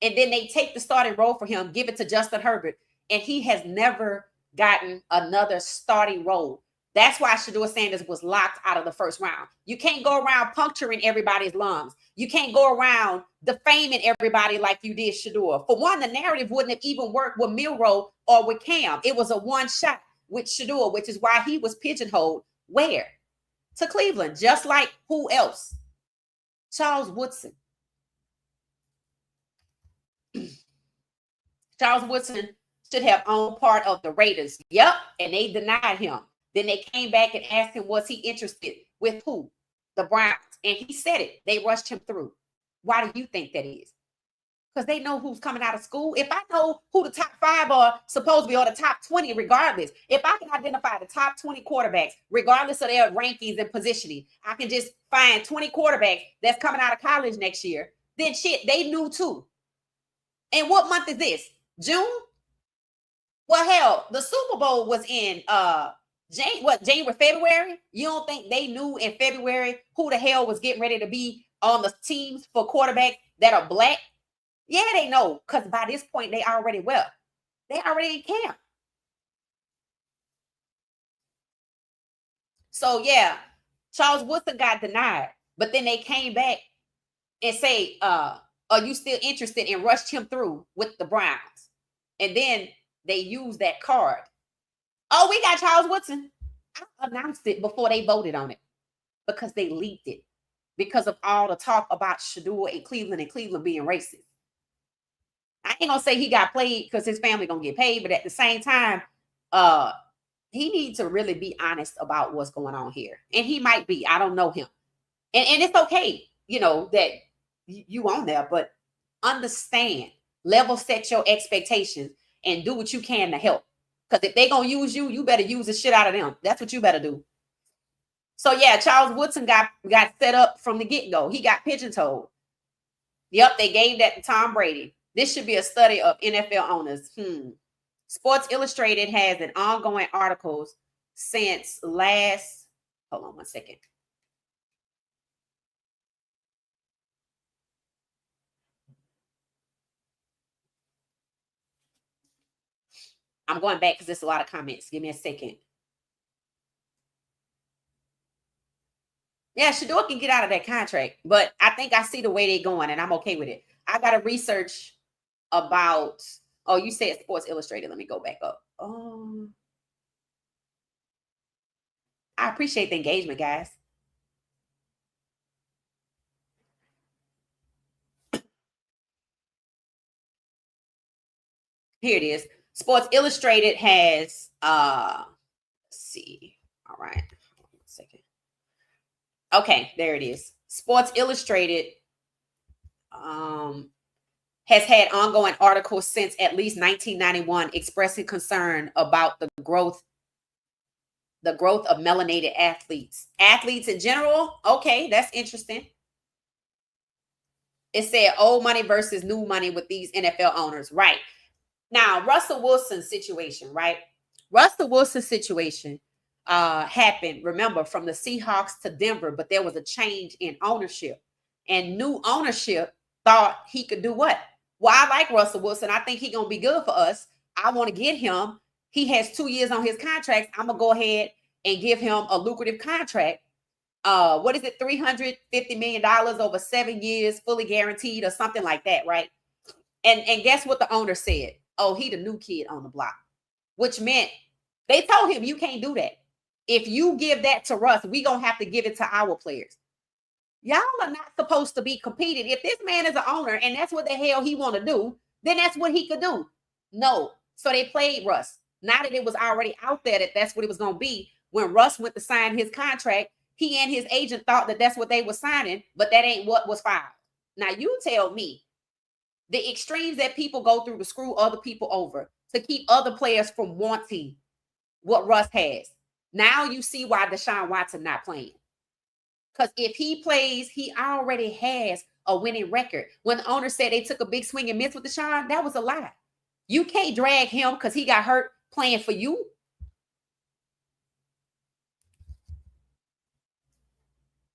And then they take the starting role for him, give it to Justin Herbert, and he has never gotten another starting role. That's why Shedeur Sanders was locked out of the first round. You can't go around puncturing everybody's lungs. You can't go around defaming everybody like you did Shedeur. For one, the narrative wouldn't have even worked with Milroe or with Cam. It was a one shot with Shedeur, which is why he was pigeonholed. Where? To Cleveland, just like who else? Charles Woodson. Charles Woodson should have owned part of the Raiders. Yep, and they denied him. Then they came back and asked him, was he interested with who? The Browns. And he said it. They rushed him through. Why do you think that is? Because they know who's coming out of school. If I know who the top 5 are supposed to be, or the top 20, regardless, if I can identify the top 20 quarterbacks, regardless of their rankings and positioning, I can just find 20 quarterbacks that's coming out of college next year, then shit, they knew too. And what month is this? June? Well, hell, the Super Bowl was in January, February? You don't think they knew in February who the hell was getting ready to be on the teams for quarterbacks that are black? Yeah, they know, because by this point, they already They already in camp. So, yeah, Charles Woodson got denied, but then they came back and say, are you still interested, and rushed him through with the Browns. And then they used that card. Oh, we got Charles Woodson. I announced it before they voted on it because they leaked it because of all the talk about Shedeur and Cleveland being racist. I ain't gonna say he got played because his family gonna get paid, but at the same time, he needs to really be honest about what's going on here. And he might be. I don't know him. And it's okay, that you on there, but understand, level set your expectations and do what you can to help. Because if they're going to use you, you better use the shit out of them. That's what you better do. So, yeah, Charles Woodson got set up from the get-go. He got pigeon-toed. Yep, they gave that to Tom Brady. This should be a study of NFL owners. Sports Illustrated has an ongoing articles since last, hold on one second. I'm going back because there's a lot of comments. Give me a second. Yeah, Shedeur can get out of that contract, but I think I see the way they're going, and I'm okay with it. I got to research about. Oh, you said Sports Illustrated. Let me go back up. I appreciate the engagement, guys. Here it is. Sports Illustrated has let's see. All right. Hold on a second. Okay, there it is. Sports Illustrated has had ongoing articles since at least 1991 expressing concern about the growth of melanated athletes. Athletes in general, okay, that's interesting. It said old money versus new money with these NFL owners, right? Now, Russell Wilson's situation, right? Russell Wilson's situation happened, remember, from the Seahawks to Denver, but there was a change in ownership. And new ownership thought he could do what? Well, I like Russell Wilson. I think he's going to be good for us. I want to get him. He has 2 years on his contract. I'm going to go ahead and give him a lucrative contract. What is it? $350 million over 7 years, fully guaranteed or something like that, right? And guess what the owner said? Oh, he the new kid on the block, which meant they told him you can't do that. If you give that to Russ, we going to have to give it to our players. Y'all are not supposed to be competing. If this man is an owner and that's what the hell he want to do, then that's what he could do. No. So they played Russ. Now that it was already out there that that's what it was going to be, when Russ went to sign his contract, he and his agent thought that that's what they were signing, but that ain't what was filed. Now you tell me the extremes that people go through to screw other people over, to keep other players from wanting what Russ has. Now you see why Deshaun Watson not playing. Because if he plays, he already has a winning record. When the owner said they took a big swing and missed with Deshaun, that was a lie. You can't drag him because he got hurt playing for you.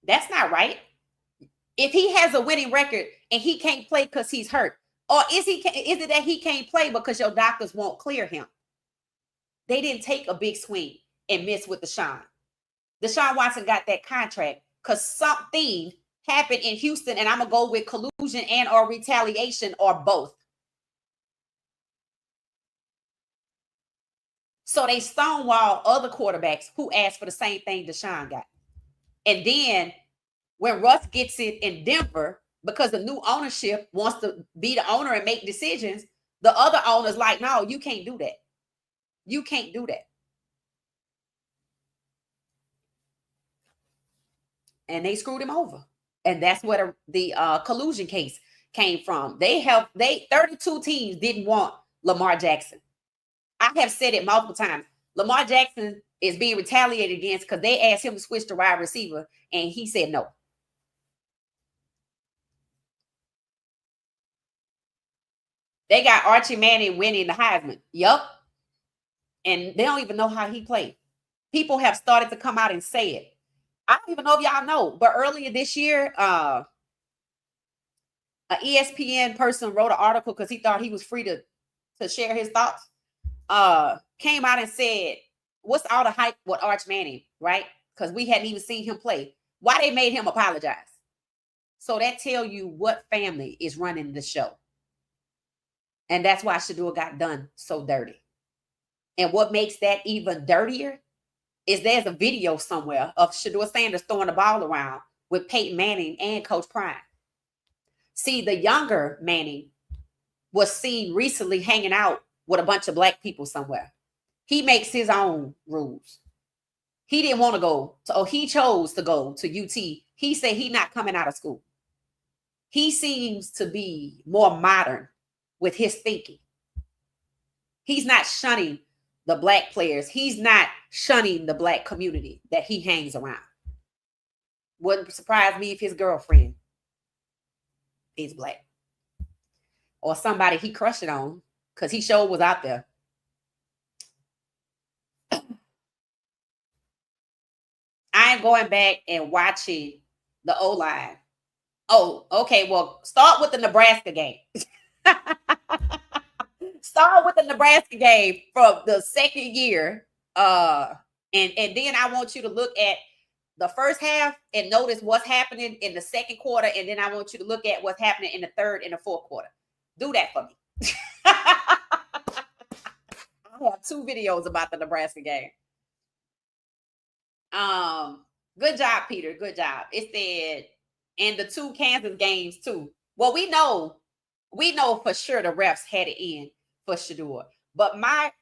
That's not right. If he has a winning record and he can't play because he's hurt, or is it that he can't play because your doctors won't clear him? They didn't take a big swing and miss with Deshaun. Deshaun Watson got that contract because something happened in Houston, and I'm going to go with collusion and or retaliation or both. So they stonewall other quarterbacks who asked for the same thing Deshaun got. And then when Russ gets it in Denver, because the new ownership wants to be the owner and make decisions, the other owner's like, no, you can't do that. You can't do that. And they screwed him over. And that's where the collusion case came from. 32 teams didn't want Lamar Jackson. I have said it multiple times. Lamar Jackson is being retaliated against because they asked him to switch to wide receiver, and he said no. They got Archie Manning winning the Heisman. Yup. And they don't even know how he played. People have started to come out and say it. I don't even know if y'all know, but earlier this year, an ESPN person wrote an article because he thought he was free to share his thoughts. Came out and said, what's all the hype with Arch Manning, right? Because we hadn't even seen him play. Why they made him apologize. So that tell you what family is running the show. And that's why Shedeur got done so dirty. And what makes that even dirtier is there's a video somewhere of Shedeur Sanders throwing the ball around with Peyton Manning and Coach Prime. See, the younger Manning was seen recently hanging out with a bunch of black people somewhere. He makes his own rules. He didn't want to go he chose to go to UT. He said he's not coming out of school. He seems to be more modern with his thinking. He's not shunning the black players. He's not shunning the black community that he hangs around. Wouldn't surprise me if his girlfriend is black. or somebody he crushing on, because he sure was out there. I ain't going back and watching the O-line. Oh, okay. Well, start with the Nebraska game. Start with the Nebraska game from the second year. And then I want you to look at the first half and notice what's happening in the second quarter. And then I want you to look at what's happening in the third and the fourth quarter. Do that for me. I have 2 videos about the Nebraska game. Good job, Peter. Good job. It said, and the 2 Kansas games too. Well, we know for sure the refs had it in for Shedeur. But my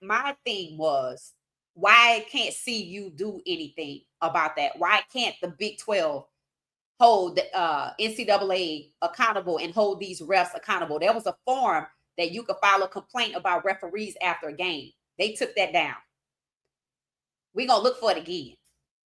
thing was, why can't CU do anything about that? Why can't the Big 12 hold the NCAA accountable and hold these refs accountable? There was a form that you could file a complaint about referees after a game. They took that down. We're going to look for it again,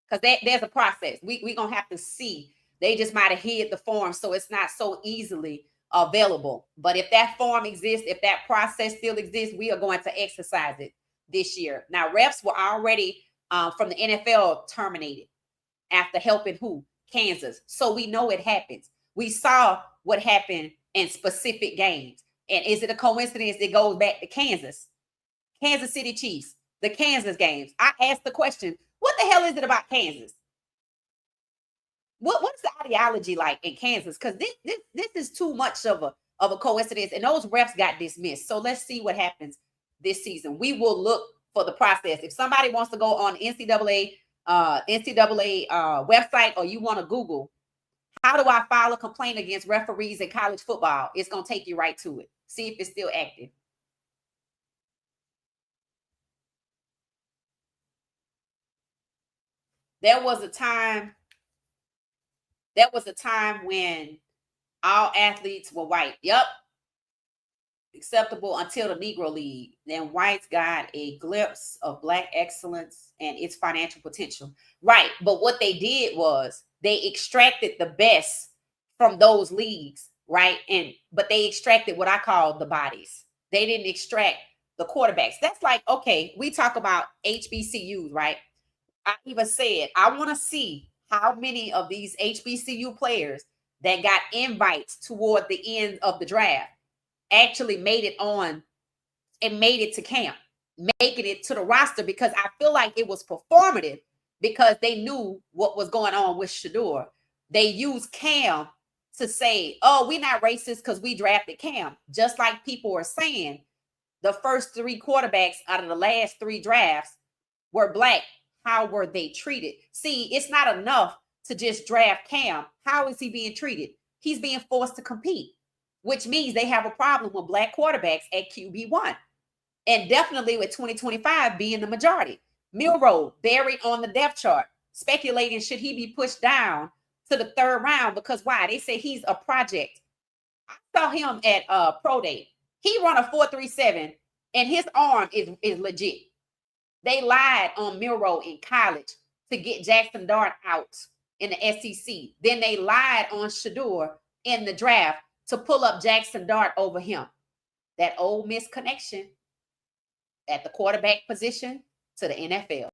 because there's a process. We're going to have to see. They just might have hid the form so it's not so easily available. But if that form exists, if that process still exists, we are going to exercise it this year. Now, refs were already from the NFL terminated after helping who? Kansas. So we know it happens. We saw what happened in specific games. And is it a coincidence it goes back to Kansas? Kansas City Chiefs, the Kansas games. I asked the question, what the hell is it about Kansas? What's the ideology like in Kansas? Because this is too much of a coincidence, and those refs got dismissed. So let's see what happens this season. We will look for the process. If somebody wants to go on NCAA website, or you want to Google, how do I file a complaint against referees in college football? It's going to take you right to it. See if it's still active. There was a time when all athletes were white. Yep. Acceptable until the Negro League. Then whites got a glimpse of black excellence and its financial potential. Right. But what they did was they extracted the best from those leagues, right? But they extracted what I call the bodies. They didn't extract the quarterbacks. That's like, okay, we talk about HBCUs, right? I even said, I want to see how many of these HBCU players that got invites toward the end of the draft actually made it on and made it to camp, making it to the roster, because I feel like it was performative because they knew what was going on with Shedeur. They used Cam to say, oh, we're not racist because we drafted Cam. Just like people are saying, the first 3 quarterbacks out of the last 3 drafts were black. How were they treated? See, it's not enough to just draft Cam. How is he being treated? He's being forced to compete, which means they have a problem with black quarterbacks at QB1. And definitely with 2025 being the majority. Milroe buried on the depth chart, speculating should he be pushed down to the 3rd round, because why? They say he's a project. I saw him at Pro Day. He run a 4.37 and his arm is legit. They lied on Milroe in college to get Jackson Dart out in the SEC. Then they lied on Shedeur in the draft to pull up Jackson Dart over him. That Ole Miss connection at the quarterback position to the NFL.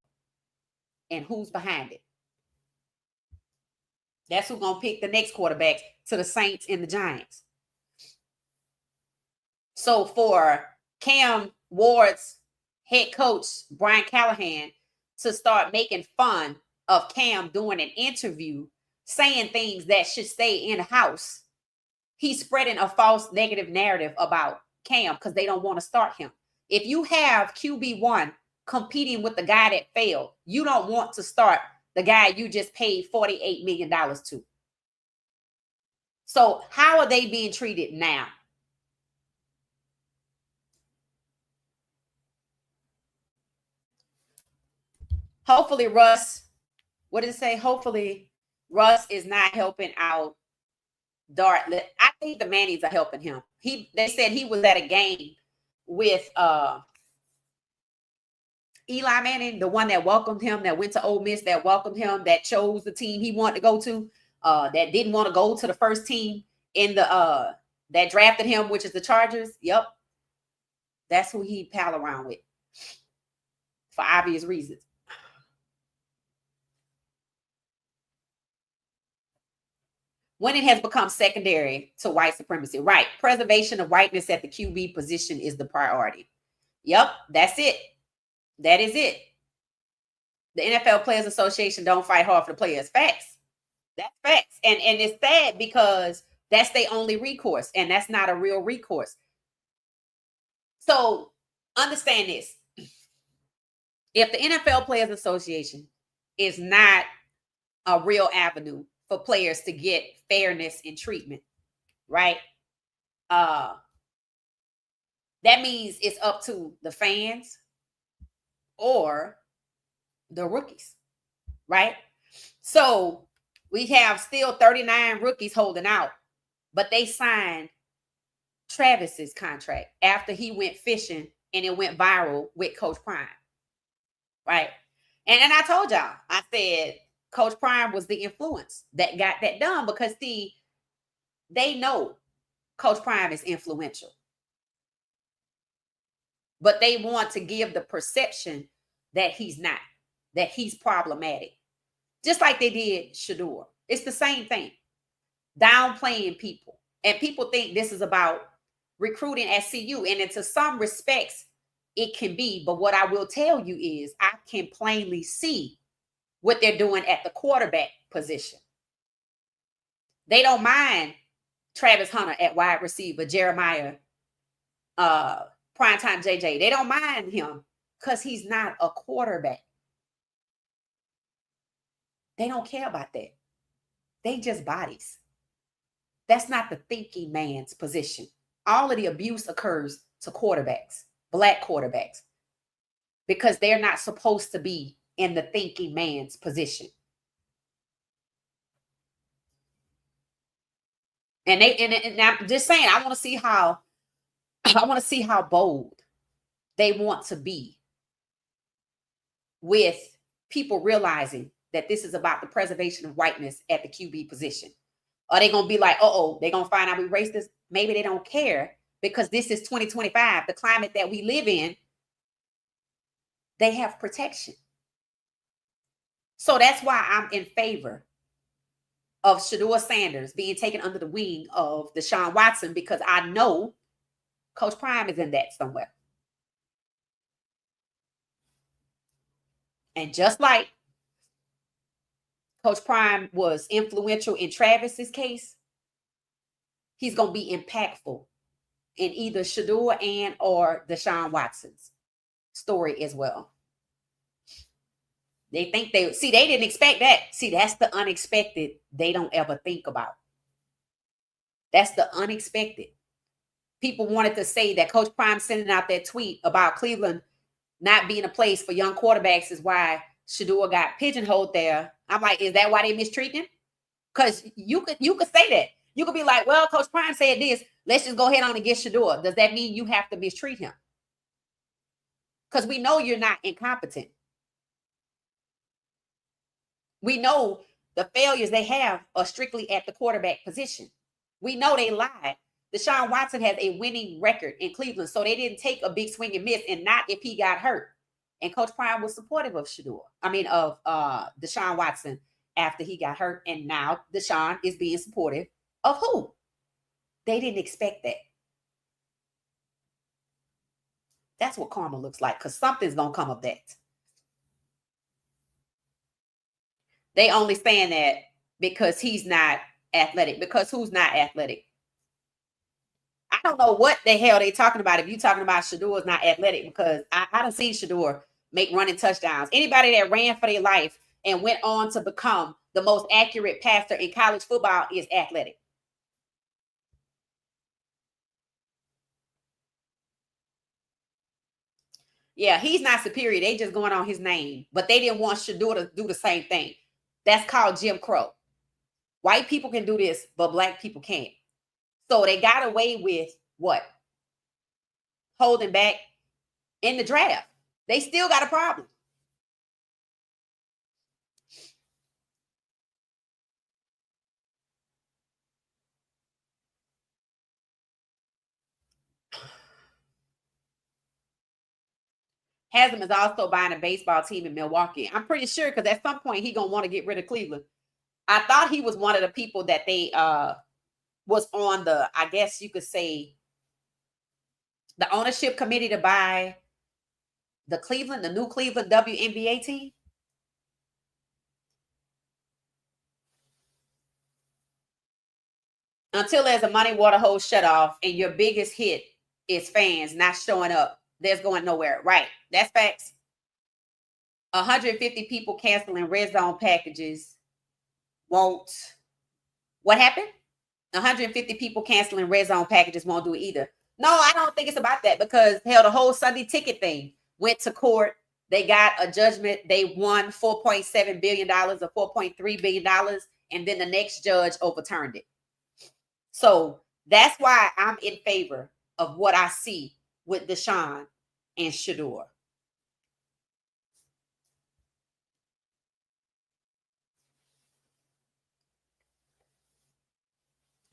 And who's behind it? That's who's going to pick the next quarterback to the Saints and the Giants. So for Cam Ward's head coach, Brian Callahan, to start making fun of Cam doing an interview, saying things that should stay in house, he's spreading a false negative narrative about Cam because they don't want to start him. If you have QB1 competing with the guy that failed, you don't want to start the guy you just paid $48 million to. So how are they being treated now? Hopefully Russ, what did it say? Hopefully Russ is not helping out Dart. I think the Mannies are helping him. They said he was at a game with Eli Manning, the one that welcomed him, that went to Ole Miss, that welcomed him, that chose the team he wanted to go to, that didn't want to go to the first team in the that drafted him, which is the Chargers. Yep. That's who he pal around with for obvious reasons. When it has become secondary to white supremacy, right? Preservation of whiteness at the QB position is the priority. Yep, that's it. That is it. The NFL Players Association don't fight hard for the players. Facts. That's facts. And it's sad because that's their only recourse, and that's not a real recourse. So understand this. If the NFL Players Association is not a real avenue for players to get fairness in treatment, right? That means it's up to the fans or the rookies, right? So we have still 39 rookies holding out, but they signed Travis's contract after he went fishing and it went viral with Coach Prime, right? And I told y'all, I said Coach Prime was the influence that got that done because they know Coach Prime is influential, but they want to give the perception that he's not, that he's problematic, just like they did Shedeur. It's the same thing, downplaying people, and people think this is about recruiting at CU, and into some respects it can be, but what I will tell you is I can plainly see what they're doing at the quarterback position. They don't mind Travis Hunter at wide receiver, Jeremiah, Primetime JJ. They don't mind him because he's not a quarterback. They don't care about that. They just bodies. That's not the thinking man's position. All of the abuse occurs to quarterbacks, black quarterbacks, because they're not supposed to be in the thinking man's position. And I'm just saying, I want to see how bold they want to be with people realizing that this is about the preservation of whiteness at the QB position. Are they going to be like, they're going to find out we racist? Maybe they don't care because this is 2025, the climate that we live in. They have protection. So that's why I'm in favor of Shedeur Sanders being taken under the wing of Deshaun Watson, because I know Coach Prime is in that somewhere. And just like Coach Prime was influential in Travis's case, he's going to be impactful in either Shedeur and or Deshaun Watson's story as well. They think they didn't expect that. See, that's the unexpected they don't ever think about. That's the unexpected. People wanted to say that Coach Prime sending out that tweet about Cleveland not being a place for young quarterbacks is why Shedeur got pigeonholed there. I'm like, is that why they mistreat him? Because you could say that. You could be like, well, Coach Prime said this. Let's just go ahead on and get Shedeur. Does that mean you have to mistreat him? Because we know you're not incompetent. We know the failures they have are strictly at the quarterback position. We know they lied. Deshaun Watson has a winning record in Cleveland, so they didn't take a big swing and miss, and not if he got hurt. And Coach Prime was supportive of Deshaun Watson after he got hurt, and now Deshaun is being supportive of who? They didn't expect that. That's what karma looks like, because something's going to come of that. They only saying that because he's not athletic. Because who's not athletic? I don't know what the hell they talking about if you talking about Shedeur is not athletic, because I don't see Shedeur make running touchdowns. Anybody that ran for their life and went on to become the most accurate passer in college football is athletic. Yeah, he's not superior. They just going on his name, but they didn't want Shedeur to do the same thing. That's called Jim Crow. White people can do this, but black people can't. So they got away with what? Holding back in the draft. They still got a problem. Haslam is also buying a baseball team in Milwaukee. I'm pretty sure because at some point he gonna want to get rid of Cleveland. I thought he was one of the people that they was on the, I guess you could say, the ownership committee to buy the new Cleveland WNBA team. Until there's a money water hose shut off and your biggest hit is fans not showing up, there's going nowhere. Right. That's facts. 150 people canceling red zone packages won't. What happened? 150 people canceling red zone packages won't do it either. No, I don't think it's about that because hell, the whole Sunday ticket thing went to court. They got a judgment. They won $4.7 billion or $4.3 billion. And then the next judge overturned it. So that's why I'm in favor of what I see with Deshaun and Shedeur.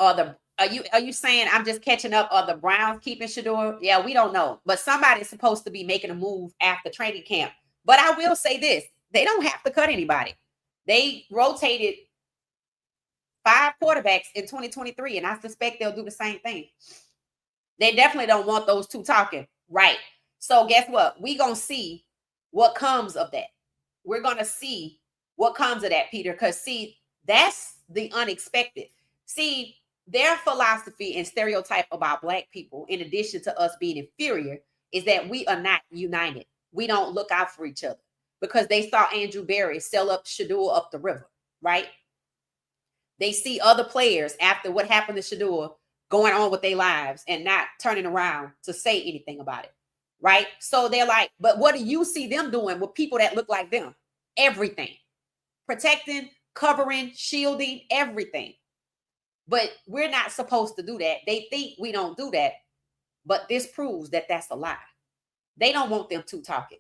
Are you saying I'm just catching up? Are the Browns keeping Shedeur? Yeah, we don't know. But somebody's supposed to be making a move after training camp. But I will say this: they don't have to cut anybody. They rotated 5 quarterbacks in 2023, and I suspect they'll do the same thing. They definitely don't want those two talking. Right. So guess what? We're going to see what comes of that. We're going to see what comes of that, Peter, because see, that's the unexpected. See, their philosophy and stereotype about Black people, in addition to us being inferior, is that we are not united. We don't look out for each other because they saw Andrew Berry sell up Shedeur up the river, right? They see other players after what happened to Shedeur going on with their lives and not turning around to say anything about it, right? So they're like, but what do you see them doing with people that look like them? Everything. Protecting, covering, shielding, everything. But we're not supposed to do that. They think we don't do that, but this proves that that's a lie. They don't want them two talking.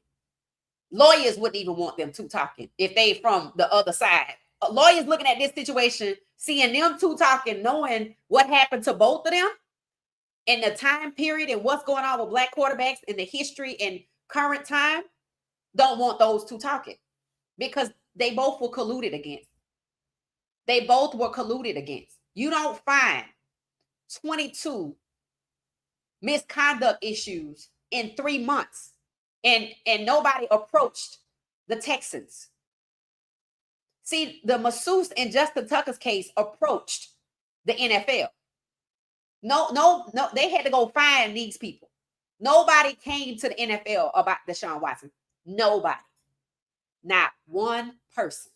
Lawyers wouldn't even want them two talking if they from the other side. Lawyers looking at this situation, seeing them two talking, knowing what happened to both of them in the time period and what's going on with Black quarterbacks in the history and current time, don't want those two talking because they both were colluded against. They both were colluded against. You don't find 22 misconduct issues in 3 months and nobody approached the Texans. See, the masseuse and Justin Tucker's case approached the NFL. No, they had to go find these people. Nobody came to the NFL about Deshaun Watson. Nobody. Not one person.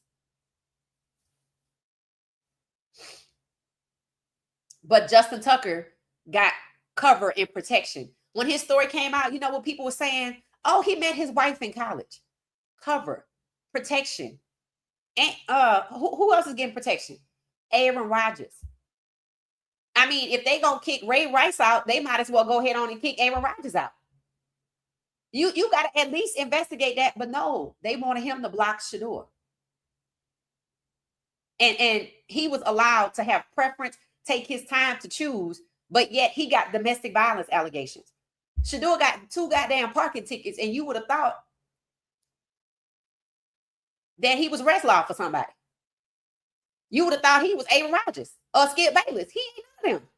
But Justin Tucker got cover and protection. When his story came out, you know what people were saying? Oh, he met his wife in college. Cover, protection. And who else is getting protection? Aaron Rodgers. I mean, if they gonna kick Ray Rice out, they might as well go ahead on and kick Aaron Rodgers out. You got to at least investigate that, but no, they wanted him to block Shedeur. And he was allowed to have preference, take his time to choose, but yet he got domestic violence allegations. Shedeur got 2 goddamn parking tickets, and you would have thought that he was wrestling for somebody. You would have thought he was Aaron Rodgers or Skip Bayless. He ain't none of them.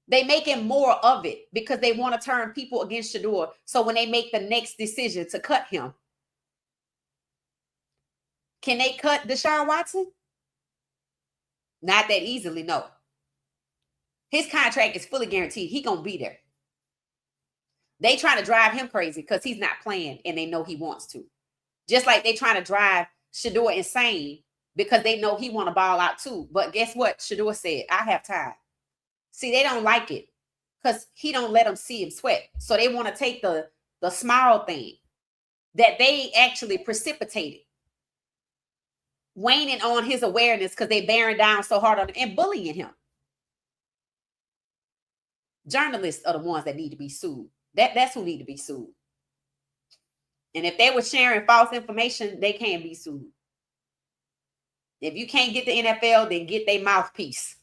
They making more of it because they want to turn people against Shedeur. So when they make the next decision to cut him, can they cut Deshaun Watson? Not that easily, no. His contract is fully guaranteed. He gonna be there. They trying to drive him crazy because he's not playing and they know he wants to. Just like they trying to drive Shedeur insane because they know he want to ball out too. But guess what? Shedeur said, I have time. See, they don't like it because he don't let them see him sweat. So they want to take the small thing that they actually precipitated, waning on his awareness because they bearing down so hard on him and bullying him. Journalists are the ones that need to be sued. That's who need to be sued. And if they were sharing false information, they can't be sued. If you can't get the NFL, then get their mouthpiece.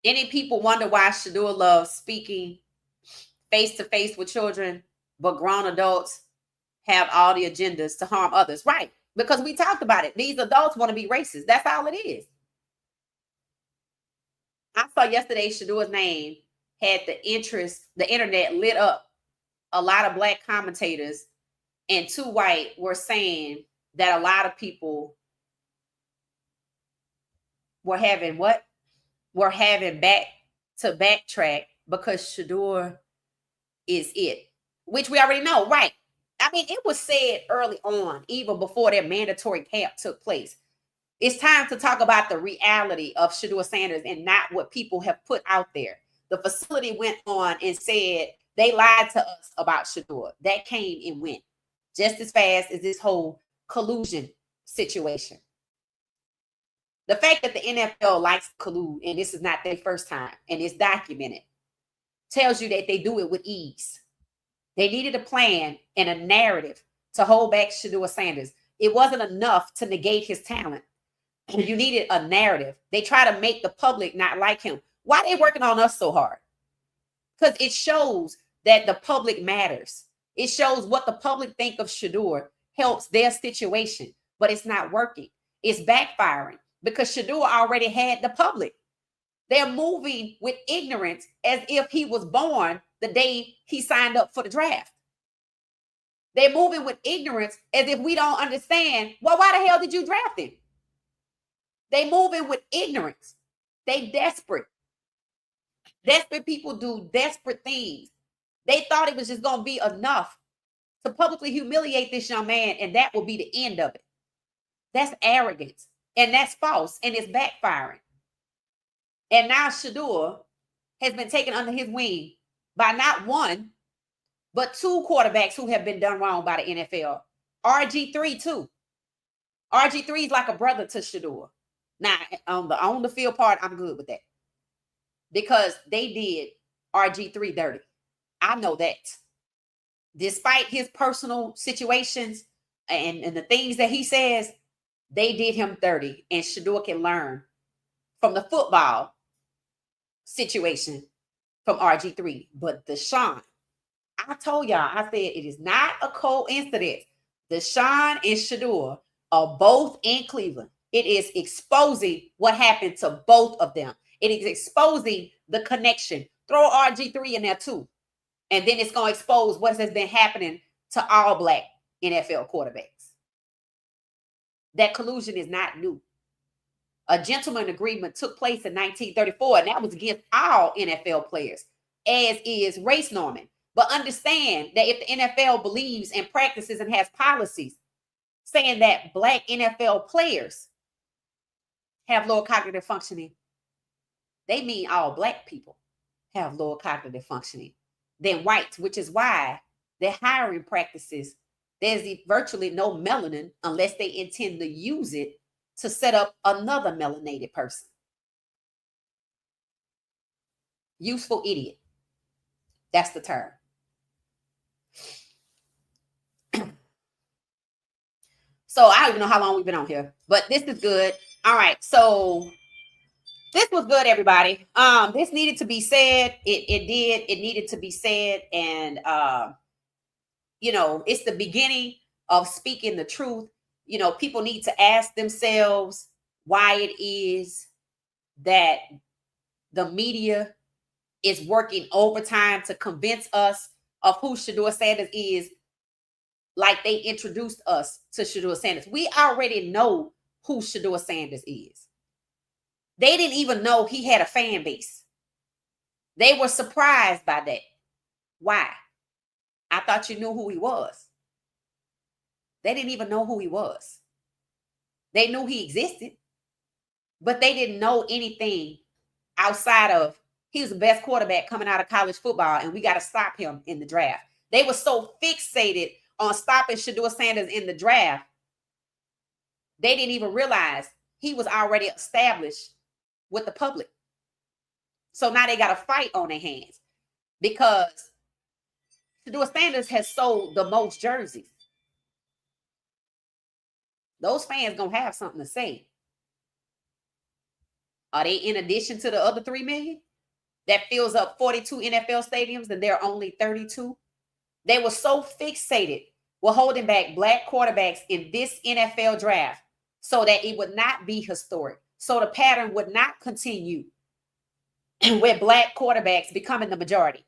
Any people wonder why Shedeur loves speaking face to face with children, but grown adults have all the agendas to harm others? Right. Because we talked about it. These adults want to be racist. That's all it is. I saw yesterday Shedeur's name had the internet lit up. A lot of black commentators and two white were saying that a lot of people were having what? Were having backtrack because Shedeur is it, which we already know, right? I mean, it was said early on, even before that mandatory camp took place. It's time to talk about the reality of Shedeur Sanders and not what people have put out there. The facility went on and said they lied to us about Shedeur. That came and went just as fast as this whole collusion situation. The fact that the NFL likes to collude, and this is not their first time, and it's documented, tells you that they do it with ease. They needed a plan and a narrative to hold back Shedeur Sanders. It wasn't enough to negate his talent. You needed a narrative. They try to make the public not like him. Why are they working on us so hard? Because it shows that the public matters. It shows what the public think of Shedeur helps their situation, but it's not working. It's backfiring because Shedeur already had the public. They're moving with ignorance as if he was born the day he signed up for the draft. They're moving with ignorance as if we don't understand, well, why the hell did you draft him? They moving with ignorance. They desperate. Desperate people do desperate things. They thought it was just going to be enough to publicly humiliate this young man, and that will be the end of it. That's arrogance, and that's false, and it's backfiring. And now Shedeur has been taken under his wing by not one, but two quarterbacks who have been done wrong by the NFL. RG3 too. RG3 is like a brother to Shedeur. Now, on the field part, I'm good with that. Because they did RG3 dirty. I know that. Despite his personal situations and the things that he says, they did him dirty. And Shedeur can learn from the football situation from RG3. But Deshaun, I told y'all, I said it is not a coincidence. Deshaun and Shedeur are both in Cleveland. It is exposing what happened to both of them. It is exposing the connection. Throw RG3 in there too. And then it's going to expose what has been happening to all black NFL quarterbacks. That collusion is not new. A gentleman agreement took place in 1934, and that was against all NFL players, as is race norming. But understand that if the NFL believes and practices and has policies saying that black NFL players have lower cognitive functioning, they mean all black people have lower cognitive functioning than whites, which is why their hiring practices, there's virtually no melanin unless they intend to use it to set up another melanated person. Useful idiot. That's the term. So I don't even know how long we've been on here, but this is good. All right. So this was good, everybody. This needed to be said. It did. It needed to be said. And, it's the beginning of speaking the truth. People need to ask themselves why it is that the media is working overtime to convince us of who Shedeur Sanders is, like they introduced us to Shedeur Sanders. We already know who Shedeur Sanders is. They didn't even know he had a fan base. They were surprised by that. Why? I thought you knew who he was. They didn't even know who he was. They knew he existed, but they didn't know anything outside of he was the best quarterback coming out of college football, and we got to stop him in the draft. They were so fixated on stopping Shedeur Sanders in the draft, they didn't even realize he was already established with the public. So now they got a fight on their hands because Shedeur Sanders has sold the most jerseys. Those fans gonna have something to say. Are they in addition to the other 3 million that fills up 42 NFL stadiums and there are only 32? They were so fixated with holding back black quarterbacks in this NFL draft so that it would not be historic, so the pattern would not continue with black quarterbacks becoming the majority,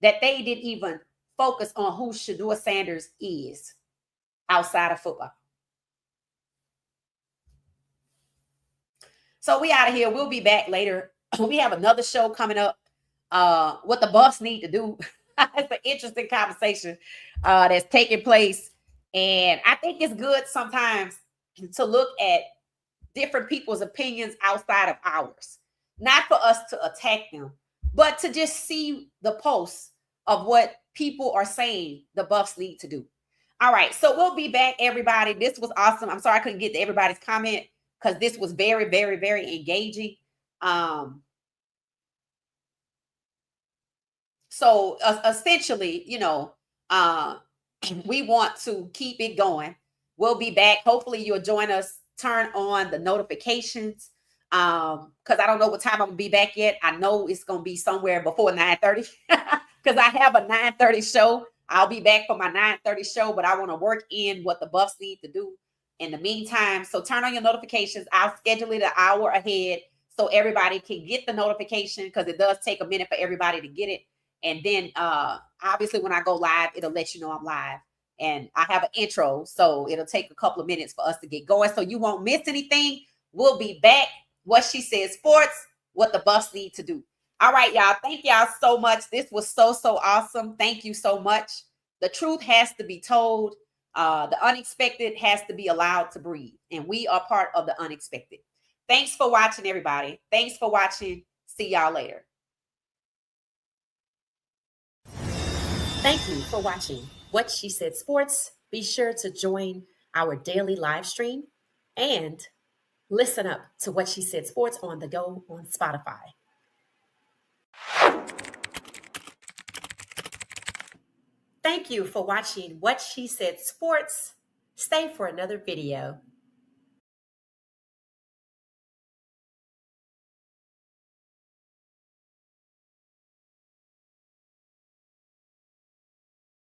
that they didn't even focus on who Shedeur Sanders is outside of football. So we out of here. We'll be back later. We have another show coming up. What the Buffs need to do. It's an interesting conversation that's taking place. And I think it's good sometimes to look at different people's opinions outside of ours. Not for us to attack them, but to just see the posts of what people are saying the Buffs need to do. All right, so we'll be back, everybody. This was awesome. I'm sorry I couldn't get to everybody's comment because this was very, very, very engaging. So essentially, we want to keep it going. We'll be back. Hopefully you'll join us. Turn on the notifications because I don't know what time I'm gonna be back yet. I know it's gonna be somewhere before 9:30 because I have a 9:30 show. I'll be back for my 9:30 show, but I want to work in what the Buffs need to do in the meantime. So turn on your notifications. I'll schedule it an hour ahead so everybody can get the notification because it does take a minute for everybody to get it. And then obviously when I go live, it'll let you know I'm live. And I have an intro, so it'll take a couple of minutes for us to get going. So you won't miss anything. We'll be back. What She Said Sports, what the Buffs need to do. All right, y'all. Thank y'all so much. This was so, so awesome. Thank you so much. The truth has to be told. The unexpected has to be allowed to breathe. And we are part of the unexpected. Thanks for watching, everybody. Thanks for watching. See y'all later. Thank you for watching What She Said Sports. Be sure to join our daily live stream and listen up to What She Said Sports on the go on Spotify. Thank you for watching What She Said Sports. Stay for another video.